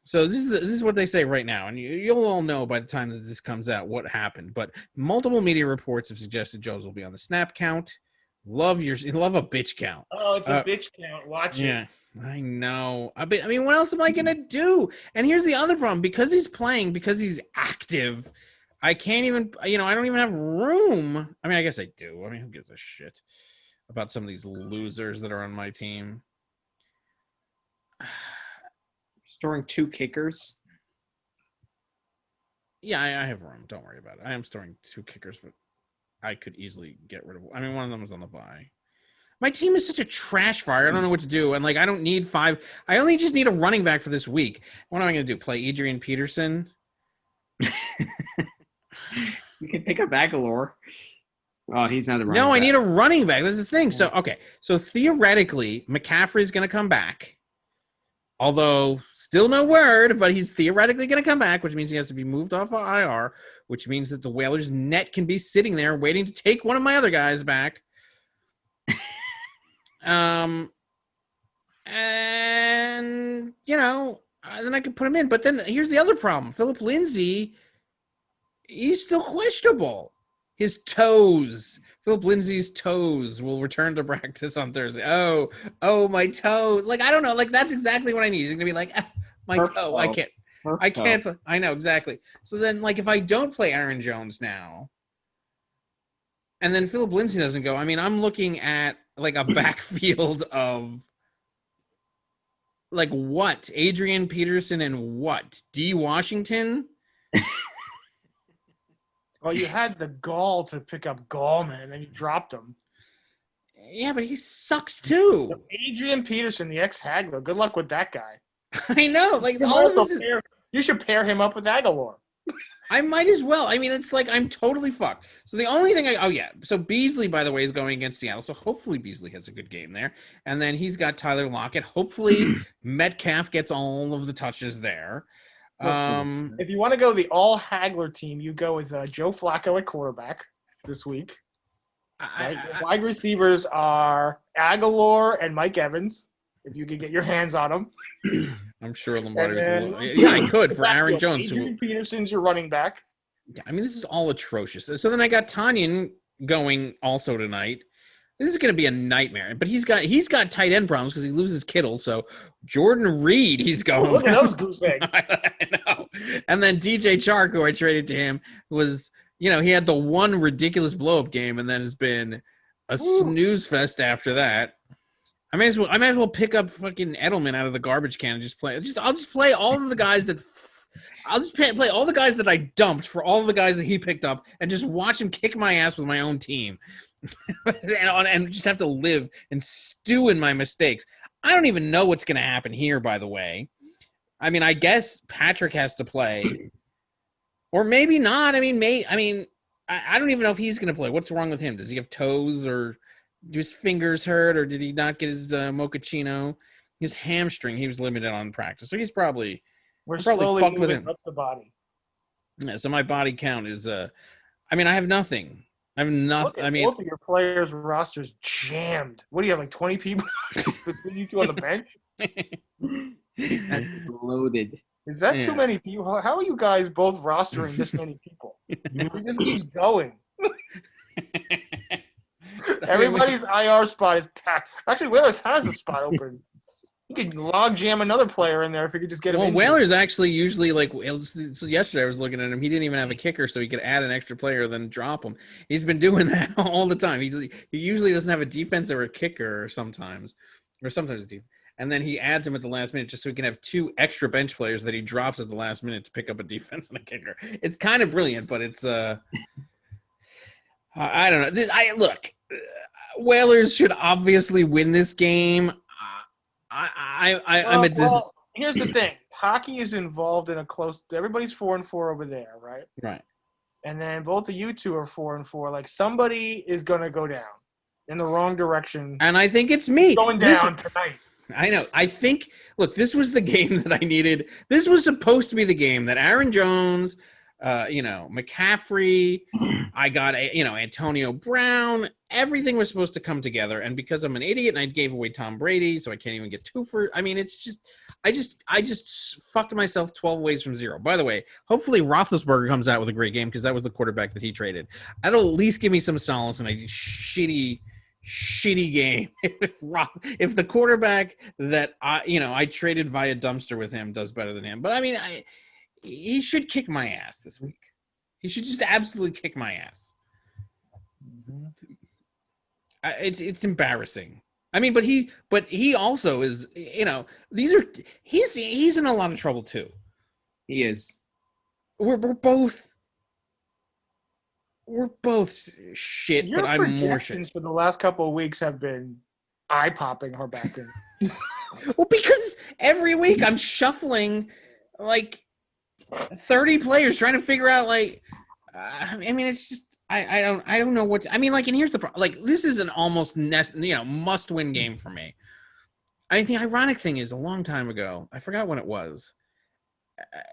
So this is what they say right now, and you'll all know by the time that this comes out what happened. But multiple media reports have suggested Jones will be on the snap count. Love a bitch count. Oh, it's a bitch count. Watch it. Yeah, I know. I mean, what else am I gonna do? And here's the other problem: because he's playing, because he's active, I can't even. I don't even have room. I mean, I guess I do. I mean, who gives a shit about some of these losers that are on my team? Storing 2 kickers. Yeah, I have room. Don't worry about it. I am storing 2 kickers, but I could easily get rid of. I mean, one of them was on the bye. My team is such a trash fire. I don't know what to do, and I don't need 5. I only just need a running back for this week. What am I going to do? Play Adrian Peterson? You can pick up Aguilar. Oh, he's not a running No, back. I need a running back. That's the thing. So, okay. So, theoretically, McCaffrey's going to come back. Although, still no word, but he's theoretically going to come back, which means he has to be moved off of IR, which means that the Whalers' net can be sitting there waiting to take one of my other guys back. And, then I can put him in. But then here's the other problem. Philip Lindsay, he's still questionable. His toes. Philip Lindsay's toes will return to practice on Thursday. Oh, my toes. I don't know. That's exactly what I need. He's going to be like, my toe. I can't. I know, exactly. So then, if I don't play Aaron Jones now, and then Philip Lindsay doesn't go, I mean, I'm looking at, a backfield of, what? Adrian Peterson and what? D. Washington? Well, you had the gall to pick up Gallman, and then you dropped him. Yeah, but he sucks too. So Adrian Peterson, the ex-Hagler. Good luck with that guy. I know. All of this you should pair him up with Aguilar. I might as well. I mean, it's I'm totally fucked. So the only thing so Beasley, by the way, is going against Seattle. So hopefully Beasley has a good game there. And then he's got Tyler Lockett. Hopefully Metcalf gets all of the touches there. If you want to go the all-Hagler team, you go with Joe Flacco at quarterback this week. Right? Wide receivers are Aguilar and Mike Evans, if you could get your hands on them. I'm sure Lombardi's I could for Aaron Jones. Adrian Peterson's your running back. Yeah, I mean, this is all atrocious. So then I got Tanyan going also tonight. This is going to be a nightmare. But he's got tight end problems because he loses Kittle. So Jordan Reed, he's going. Look at those goose eggs. I know. And then DJ Chark, who I traded to him, was he had the one ridiculous blow-up game, and then it's been a snooze fest after that. I might as well pick up fucking Edelman out of the garbage can and just play. I'll just play all of the guys that. I'll just play all the guys that I dumped for all of the guys that he picked up, and just watch him kick my ass with my own team, and just have to live and stew in my mistakes. I don't even know what's going to happen here, by the way. I mean, I guess Patrick has to play, or maybe not. I mean, I don't even know if he's going to play. What's wrong with him? Does he have toes, or do his fingers hurt, or did he not get his mochaccino? His hamstring, he was limited on practice, so he's probably slowly fucked with him. Up the body. Yeah, so my body count is. I have nothing. I have nothing. Both of your players' rosters jammed. What do you have, like 20 people between you two on the bench? That's loaded. Is that too many people? How are you guys both rostering this many people? It just keeps going. Everybody's IR spot is packed. Actually, Whalers has a spot open. You could log jam another player in there if you could just get him. Well, Whalers actually usually so yesterday I was looking at him. He didn't even have a kicker, so he could add an extra player then drop him. He's been doing that all the time. He usually doesn't have a defense or a kicker sometimes a defense. And then he adds him at the last minute just so he can have 2 extra bench players that he drops at the last minute to pick up a defense and a kicker. It's kind of brilliant, but it's I don't know. Look, Whalers should obviously win this game. Here's the thing. Hockey is involved in a close – everybody's 4-4 over there, right? Right. And then both of you two are 4-4. Like, somebody is going to go down in the wrong direction. And I think it's me. Going down tonight. I know. I think – look, this was the game that I needed. This was supposed to be the game that Aaron Jones – McCaffrey, I got Antonio Brown. Everything was supposed to come together, and because I'm an idiot and I gave away Tom Brady, so I can't even get 2 for. I mean, it's just, I just fucked myself 12 ways from 0. By the way, hopefully Roethlisberger comes out with a great game because that was the quarterback that he traded. That'll at least give me some solace in a shitty game. If the quarterback that I traded via dumpster with him does better than him, but I mean he should kick my ass this week. He should just absolutely kick my ass. It's embarrassing. I mean, but he also is. He's in a lot of trouble too. He is. We're both shit, Your but I'm more shit. For the last couple of weeks have been eye-popping her back in. Well, because every week I'm shuffling like 30 players trying to figure out I mean, it's just I don't know what I mean. Like, and here's the problem. Like, this is an almost must-win game for me. I mean, the ironic thing is, a long time ago, I forgot when it was.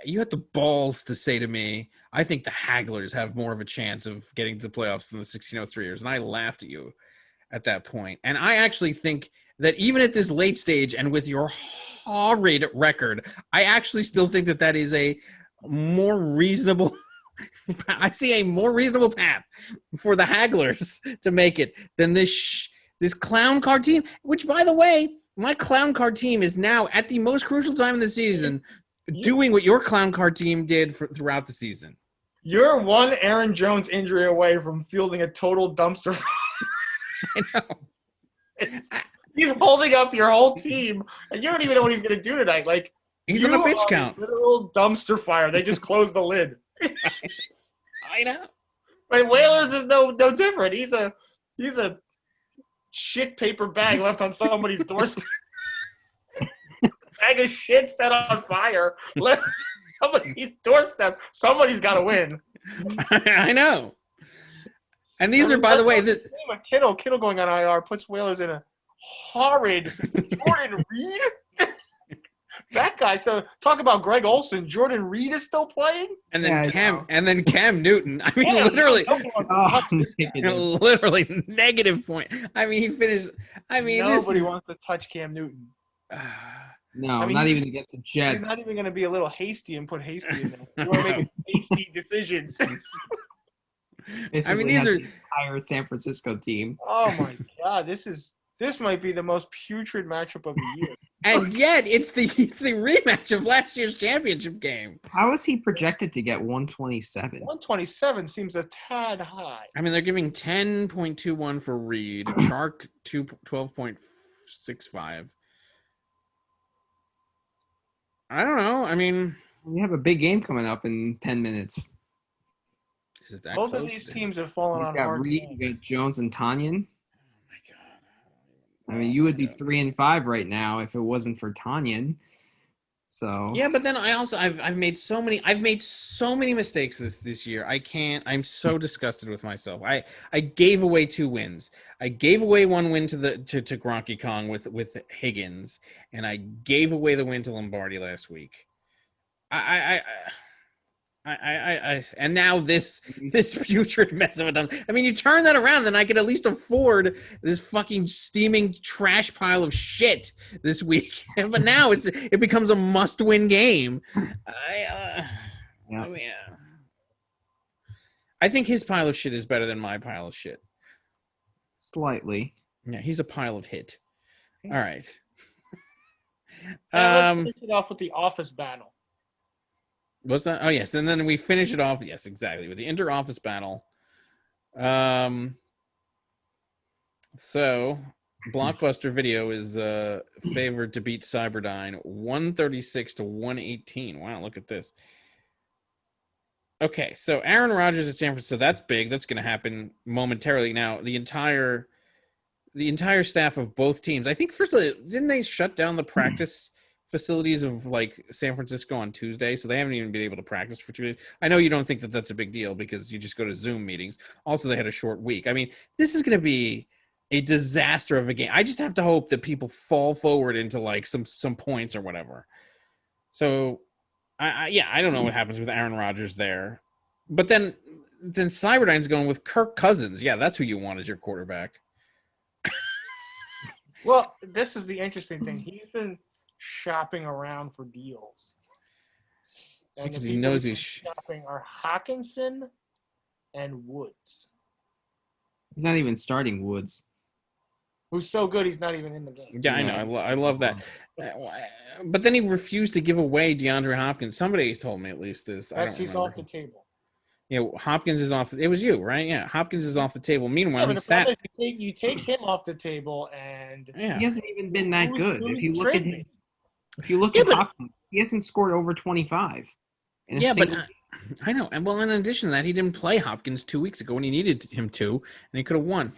You had the balls to say to me, "I think the Hagglers have more of a chance of getting to the playoffs than the 1603ers," and I laughed at you at that point. And I actually think that even at this late stage and with your horrid record, I actually still think that is a more reasonable. I see a more reasonable path for the Hagglers to make it than this clown card team. Which, by the way, my clown card team is now at the most crucial time in the season doing what your clown card team did throughout the season. You're one Aaron Jones injury away from fielding a total dumpster. I know. He's holding up your whole team, and you don't even know what he's going to do tonight. Like, he's on a pitch count. Literal dumpster fire. They just closed the lid. I know. But Whalers is no different. He's a shit paper bag left on somebody's doorstep. Bag of shit set on fire left on somebody's doorstep. Somebody's got to win. I know. And these are, by the way, Kittle going on IR puts Whalers in a horrid Jordan Reed. That guy. So talk about Greg Olson. Jordan Reed is still playing, and then Cam Newton. I mean, literally negative point. I mean, he finished. I mean, nobody wants to touch Cam Newton. No, not even against the Jets. He's not even going to be a little hasty and put hasty in there. You want to make hasty decisions. I mean, these are the entire San Francisco team. Oh my God, this might be the most putrid matchup of the year. And yet, it's the rematch of last year's championship game. How is he projected to get 127? 127 seems a tad high. I mean, they're giving 10.21 for Reed, Chark 12.65. I don't know. I mean, we have a big game coming up in 10 minutes. Is it that Both close? of these teams have fallen on hard Reed, games. you got Jones and Tanyan. Oh my God. I mean, you would be 3-5 right now if it wasn't for Tanyan. So yeah, but then I've made so many mistakes this year. I'm so disgusted with myself. I gave away 2 wins. I gave away 1 win to Gronky Kong with Higgins, and I gave away the win to Lombardi last week. And now this putrid mess of it. I mean, you turn that around, then I could at least afford this fucking steaming trash pile of shit this week. But now it becomes a must-win game. I think his pile of shit is better than my pile of shit. Slightly. Yeah, he's a pile of hit. All right. Let's finish it off with the office battle. What's that? Oh, yes. And then we finish it off. Yes, exactly. With the inter-office battle. So, Blockbuster Video is favored to beat Cyberdyne 136 to 118. Wow, look at this. Okay, so Aaron Rodgers at San Francisco. That's big. That's going to happen momentarily. Now, the entire staff of both teams. I think, first of all, didn't they shut down the practice facilities of like San Francisco on Tuesday, so they haven't even been able to practice for 2 days. I know you don't think that that's a big deal because you just go to Zoom meetings. Also, they had a short week. I mean, this is going to be a disaster of a game. I just have to hope that people fall forward into like some points or whatever. So, I don't know what happens with Aaron Rodgers there, but then Cyberdyne's going with Kirk Cousins. Yeah, that's who you want as your quarterback. Well, this is the interesting thing. He's been shopping around for deals. And because he knows he's shopping are Hawkinson and Woods. He's not even starting Woods. Who's so good he's not even in the game. Yeah, I know. I love that. But then he refused to give away DeAndre Hopkins. Somebody told me at least this. He's off the table. Yeah, Hopkins is off. It was you, right? Yeah, Hopkins is off the table. Meanwhile, he sat. You take him off the table, and he hasn't even been that good. If you look at Hopkins, he hasn't scored over 25. But I know. And well, in addition to that, he didn't play Hopkins 2 weeks ago when he needed him to, and he could have won.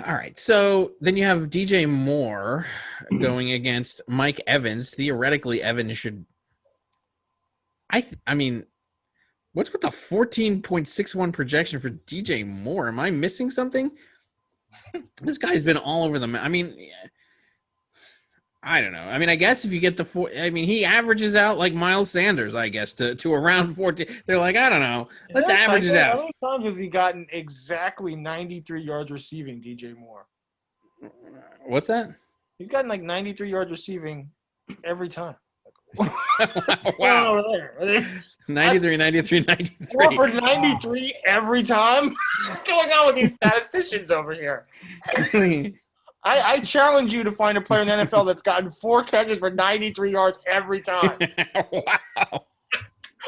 All right, so then you have DJ Moore going against Mike Evans. Theoretically, Evans should. I mean, what's with the 14.61 projection for DJ Moore? Am I missing something? This guy's been all over the map. I mean, I don't know. I mean, I guess if you get he averages out like Miles Sanders, I guess, to around 14. They're like, I don't know. Let's average it out. How many times has he gotten exactly 93 yards receiving, DJ Moore? What's that? He's gotten like 93 yards receiving every time. Wow. Over there. 93. 4 for 93 every time? What's going on with these statisticians over here? I challenge you to find a player in the NFL that's gotten 4 catches for 93 yards every time. Wow.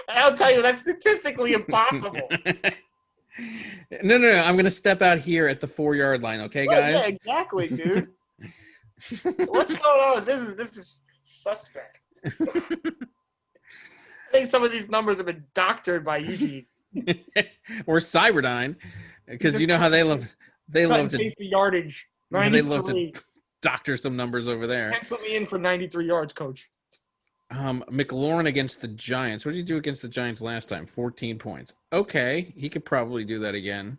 I'll tell you, that's statistically impossible. No. I'm going to step out here at the 4-yard line, okay, guys? Yeah, exactly, dude. What's going on? This is suspect. I think some of these numbers have been doctored by Eugene. Or Cyberdyne, because you know how they love to the yardage. they love to doctor some numbers over there. Pencil me in for 93 yards, coach. McLaurin against the Giants. What did he do against the Giants last time? 14 points. Okay, he could probably do that again.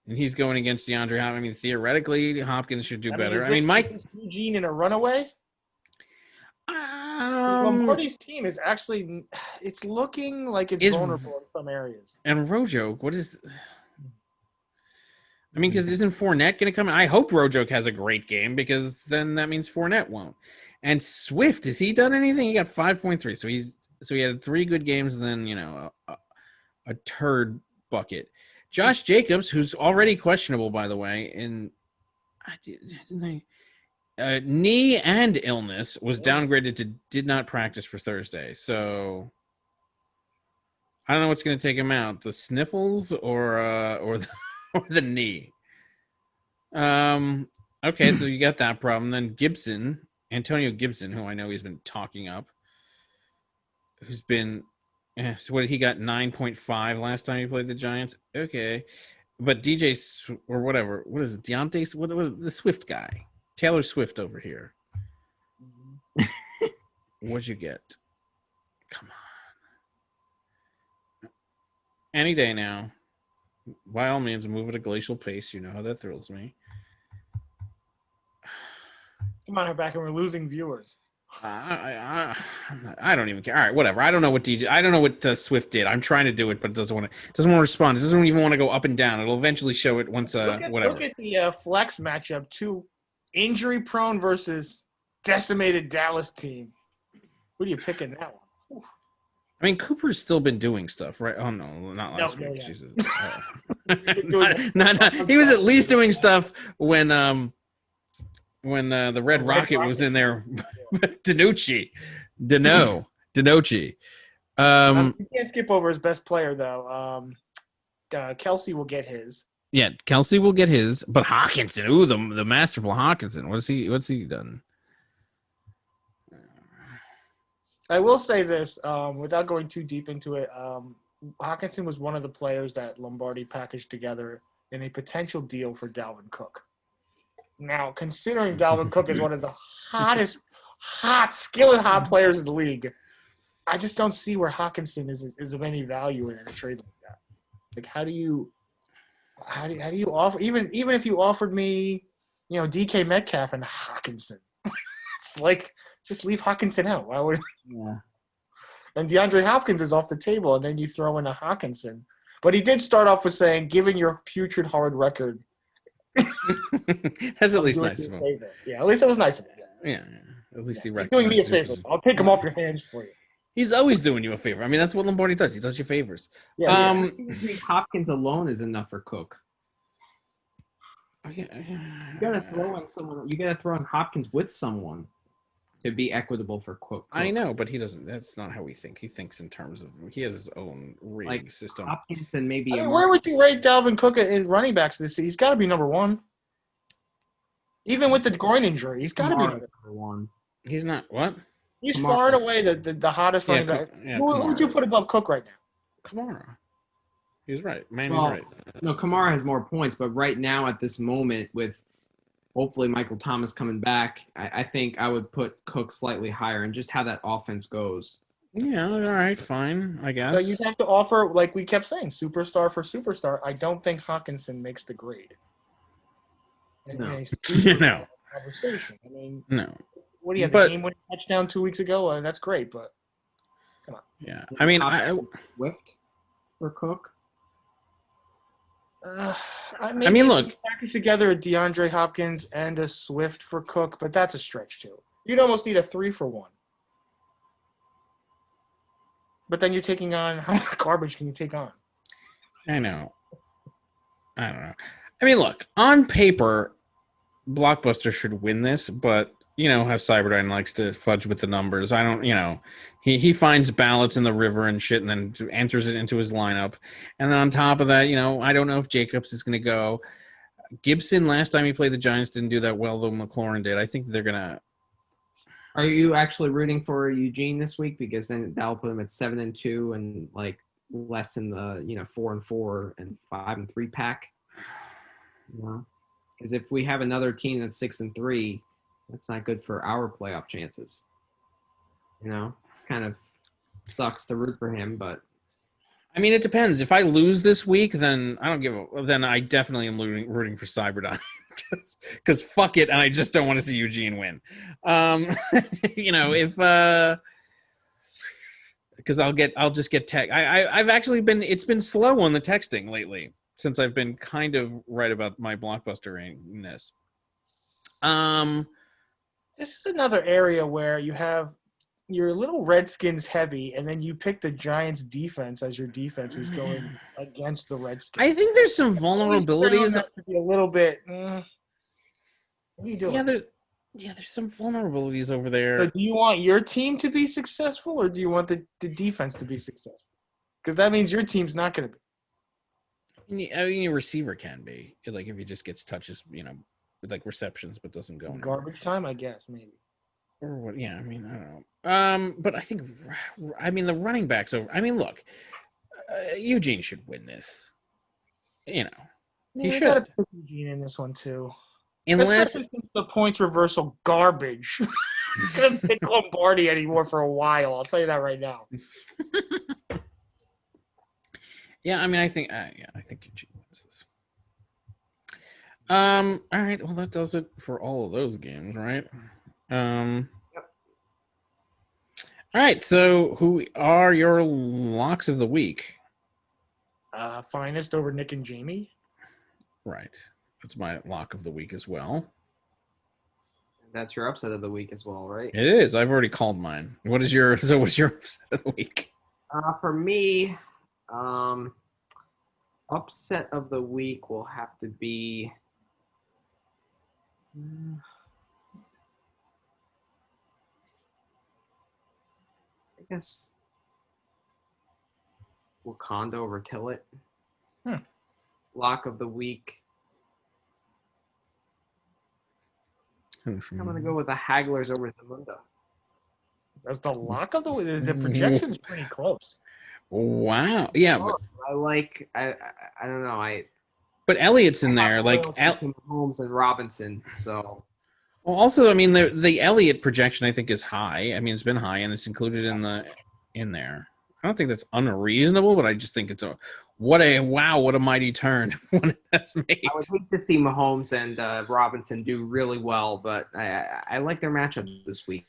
And he's going against DeAndre Hopkins. I mean, theoretically, Hopkins should do better. Mike is Eugene in a runaway. Lombardi's team is actually – it's looking like it's vulnerable in some areas. And Rojo, what is – I mean, because isn't Fournette going to come in? I hope Rojo has a great game because then that means Fournette won't. And Swift, has he done anything? He got 5.3. So he had 3 good games and then, a turd bucket. Josh Jacobs, who's already questionable, by the way, and knee and illness was downgraded to did not practice for Thursday. So I don't know what's going to take him out: the sniffles or or the knee. Okay, so you got that problem. Then Antonio Gibson, who I know he's been talking up, who's been so what he got 9.5 last time he played the Giants. Okay, but DJ or whatever, what is it? Deontay? What was the Swift guy? Taylor Swift over here. What'd you get? Come on. Any day now. By all means, move at a glacial pace. You know how that thrills me. Come on, back and we're losing viewers. I don't even care. All right, whatever. I don't know what Swift did. I'm trying to do it, but it doesn't want to respond. It doesn't even want to go up and down. It'll eventually show it once. Whatever. Look at the flex matchup: two injury-prone versus decimated Dallas team. Who do you pick in that one? I mean, Cooper's still been doing stuff, right? Oh no, not last week. Yeah. Jesus. Not. He was at least doing stuff when the Red Rocket was in there. Danucci. You can't skip over his best player though. Kelsey will get his. Yeah, Kelsey will get his, but Hawkinson, the masterful Hawkinson. What's he done? I will say this, without going too deep into it, Hawkinson was one of the players that Lombardi packaged together in a potential deal for Dalvin Cook. Now, considering Dalvin Cook is one of the skillet hot players in the league, I just don't see where Hawkinson is of any value in a trade like that. Like, how do you offer even if you offered me, DK Metcalf and Hawkinson, it's like just leave Hawkinson out. Why would? Yeah. And DeAndre Hopkins is off the table, and then you throw in a Hawkinson. But he did start off with saying, "Given your putrid hard record." That's at least nice of him. Yeah, at least it was nice of him. Yeah, at least he recognized. Doing me a favor. I'll take him off your hands for you. He's always doing you a favor. I mean, that's what Lombardi does. He does you favors. Yeah, I think Hopkins alone is enough for Cook. You gotta throw in someone. You gotta throw in Hopkins with someone to be equitable for Cook. I know, but he doesn't. That's not how we think. He thinks in terms of he has his own rating system. Hopkins and maybe. Where would you rate Dalvin Cook in running backs this season? He's got to be number one. Even with the groin injury, he's got to be number one. He's not what? He's far and away the hottest running back. Who would you put above Cook right now? Kamara. He's right. He's right. No, Kamara has more points, but right now at this moment, with hopefully Michael Thomas coming back, I think I would put Cook slightly higher and just how that offense goes. Yeah, all right, fine, I guess. So you have to offer, like we kept saying, superstar for superstar. I don't think Hawkinson makes the grade. No. Conversation. I mean, no. What do you have? The game-winning touchdown 2 weeks ago? That's great, but come on. Yeah, I mean, Swift for Cook. I mean, look, package together a DeAndre Hopkins and a Swift for Cook, but that's a stretch too. You'd almost need a 3-for-1. But then you're taking on how much garbage can you take on? I know. I don't know. I mean, look, on paper, Blockbuster should win this, but you know how Cyberdyne likes to fudge with the numbers. I don't, he finds ballots in the river and shit and then enters it into his lineup. And then on top of that, I don't know if Jacobs is going to go. Gibson, last time he played the Giants, didn't do that well, though McLaurin did. I think they're going to. Are you actually rooting for Eugene this week? Because then that'll put him at 7-2 and like less in the 4-4 and 5-3 pack. Because if we have another team that's 6-3, that's not good for our playoff chances. It's kind of sucks to root for him, but I mean, it depends. If I lose this week, then I don't give a. Then I definitely am rooting for Cyberdyne because fuck it, and I just don't want to see Eugene win. If because I'll just get tech. I've actually been. It's been slow on the texting lately since I've been kind of right about my Blockbuster-ness. This is another area where you're a little Redskins heavy, and then you pick the Giants defense as your defense who's going against the Redskins. I think there's some vulnerabilities. To be a little bit. What are you doing? Yeah, Yeah, there's some vulnerabilities over there. So do you want your team to be successful, or do you want the defense to be successful? Because that means your team's not going to be. I mean, your receiver can be like if he just gets touches, with like receptions, but doesn't go anywhere. Garbage time, I guess, maybe. Or what? Yeah, I mean, I don't know. But I think, the running backs over. I mean, look, Eugene should win this. He should. Got to put Eugene in this one too. Unless Especially since the points reversal garbage. Couldn't pick Lombardi anymore for a while. I'll tell you that right now. Yeah, I mean, I think Eugene wins this. All right. Well, that does it for all of those games, right? Yep. All right. So, who are your locks of the week? Finest over Nick and Jamie. Right. That's my lock of the week as well. That's your upset of the week as well, right? It is. I've already called mine. What's your upset of the week? For me, upset of the week will have to be I guess Wakanda over Tillett. Lock of the week. I'm going to go with the Hagglers over Zamunda. That's the lock of the week. The projection's pretty close. Wow. Yeah. But, I don't know. But Elliott's in there. Like Mahomes and Robinson. So. Well, also, I mean, the Elliott projection, I think, is high. I mean, it's been high, and it's included in there. I don't think that's unreasonable, but I just think it's what a mighty turn one has made. I would hate to see Mahomes and Robinson do really well, but I like their matchup this week.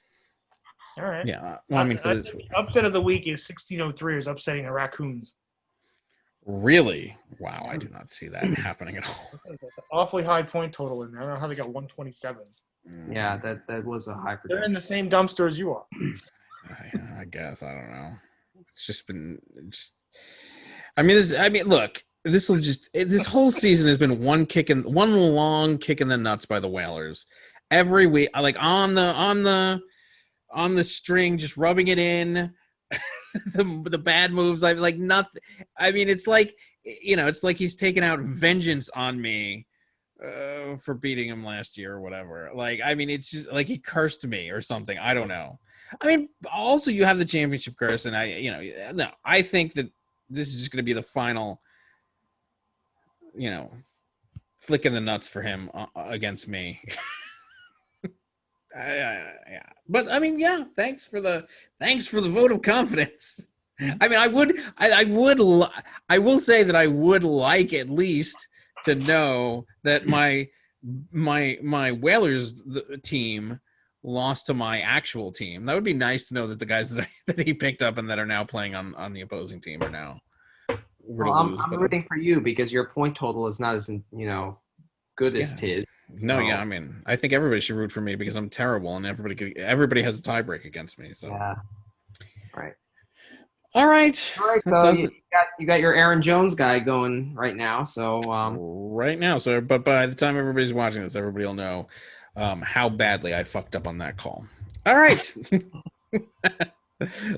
All right. Yeah. Well, I mean, for this week. Upset of the week is 1603 is upsetting the Raccoons. Really? Wow, I do not see that happening at all. That's an awfully high point total in there. I don't know how they got 127. Yeah, that was a high projection. They're in the same dumpster as you are. I guess. I don't know. It's just been look, this whole season has been one long kick in the nuts by the Whalers. Every week, like on the string, just rubbing it in. the bad moves, I've like nothing. I mean, it's like it's like he's taken out vengeance on me for beating him last year or whatever. Like, I mean, it's just like he cursed me or something. I don't know. I mean, also you have the championship curse, and I think that this is just going to be the final, flick in the nuts for him against me. Yeah, but I mean, yeah. Thanks for the vote of confidence. I mean, I will say that I would like at least to know that my Whalers team lost to my actual team. That would be nice to know that the guys that he picked up and that are now playing on the opposing team are now. I'm rooting for you because your point total is not as good as Tiz. No, yeah, I mean, I think everybody should root for me because I'm terrible, and everybody has a tiebreak against me. So, yeah, right. All right. So you got your Aaron Jones guy going right now. So right now, so but by the time everybody's watching this, everybody will know how badly I fucked up on that call. All right.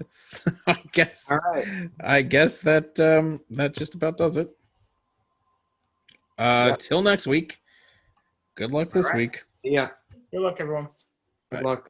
So I guess that just about does it. Till next week. Good luck this week. Yeah. Good luck, everyone. Bye. Good luck.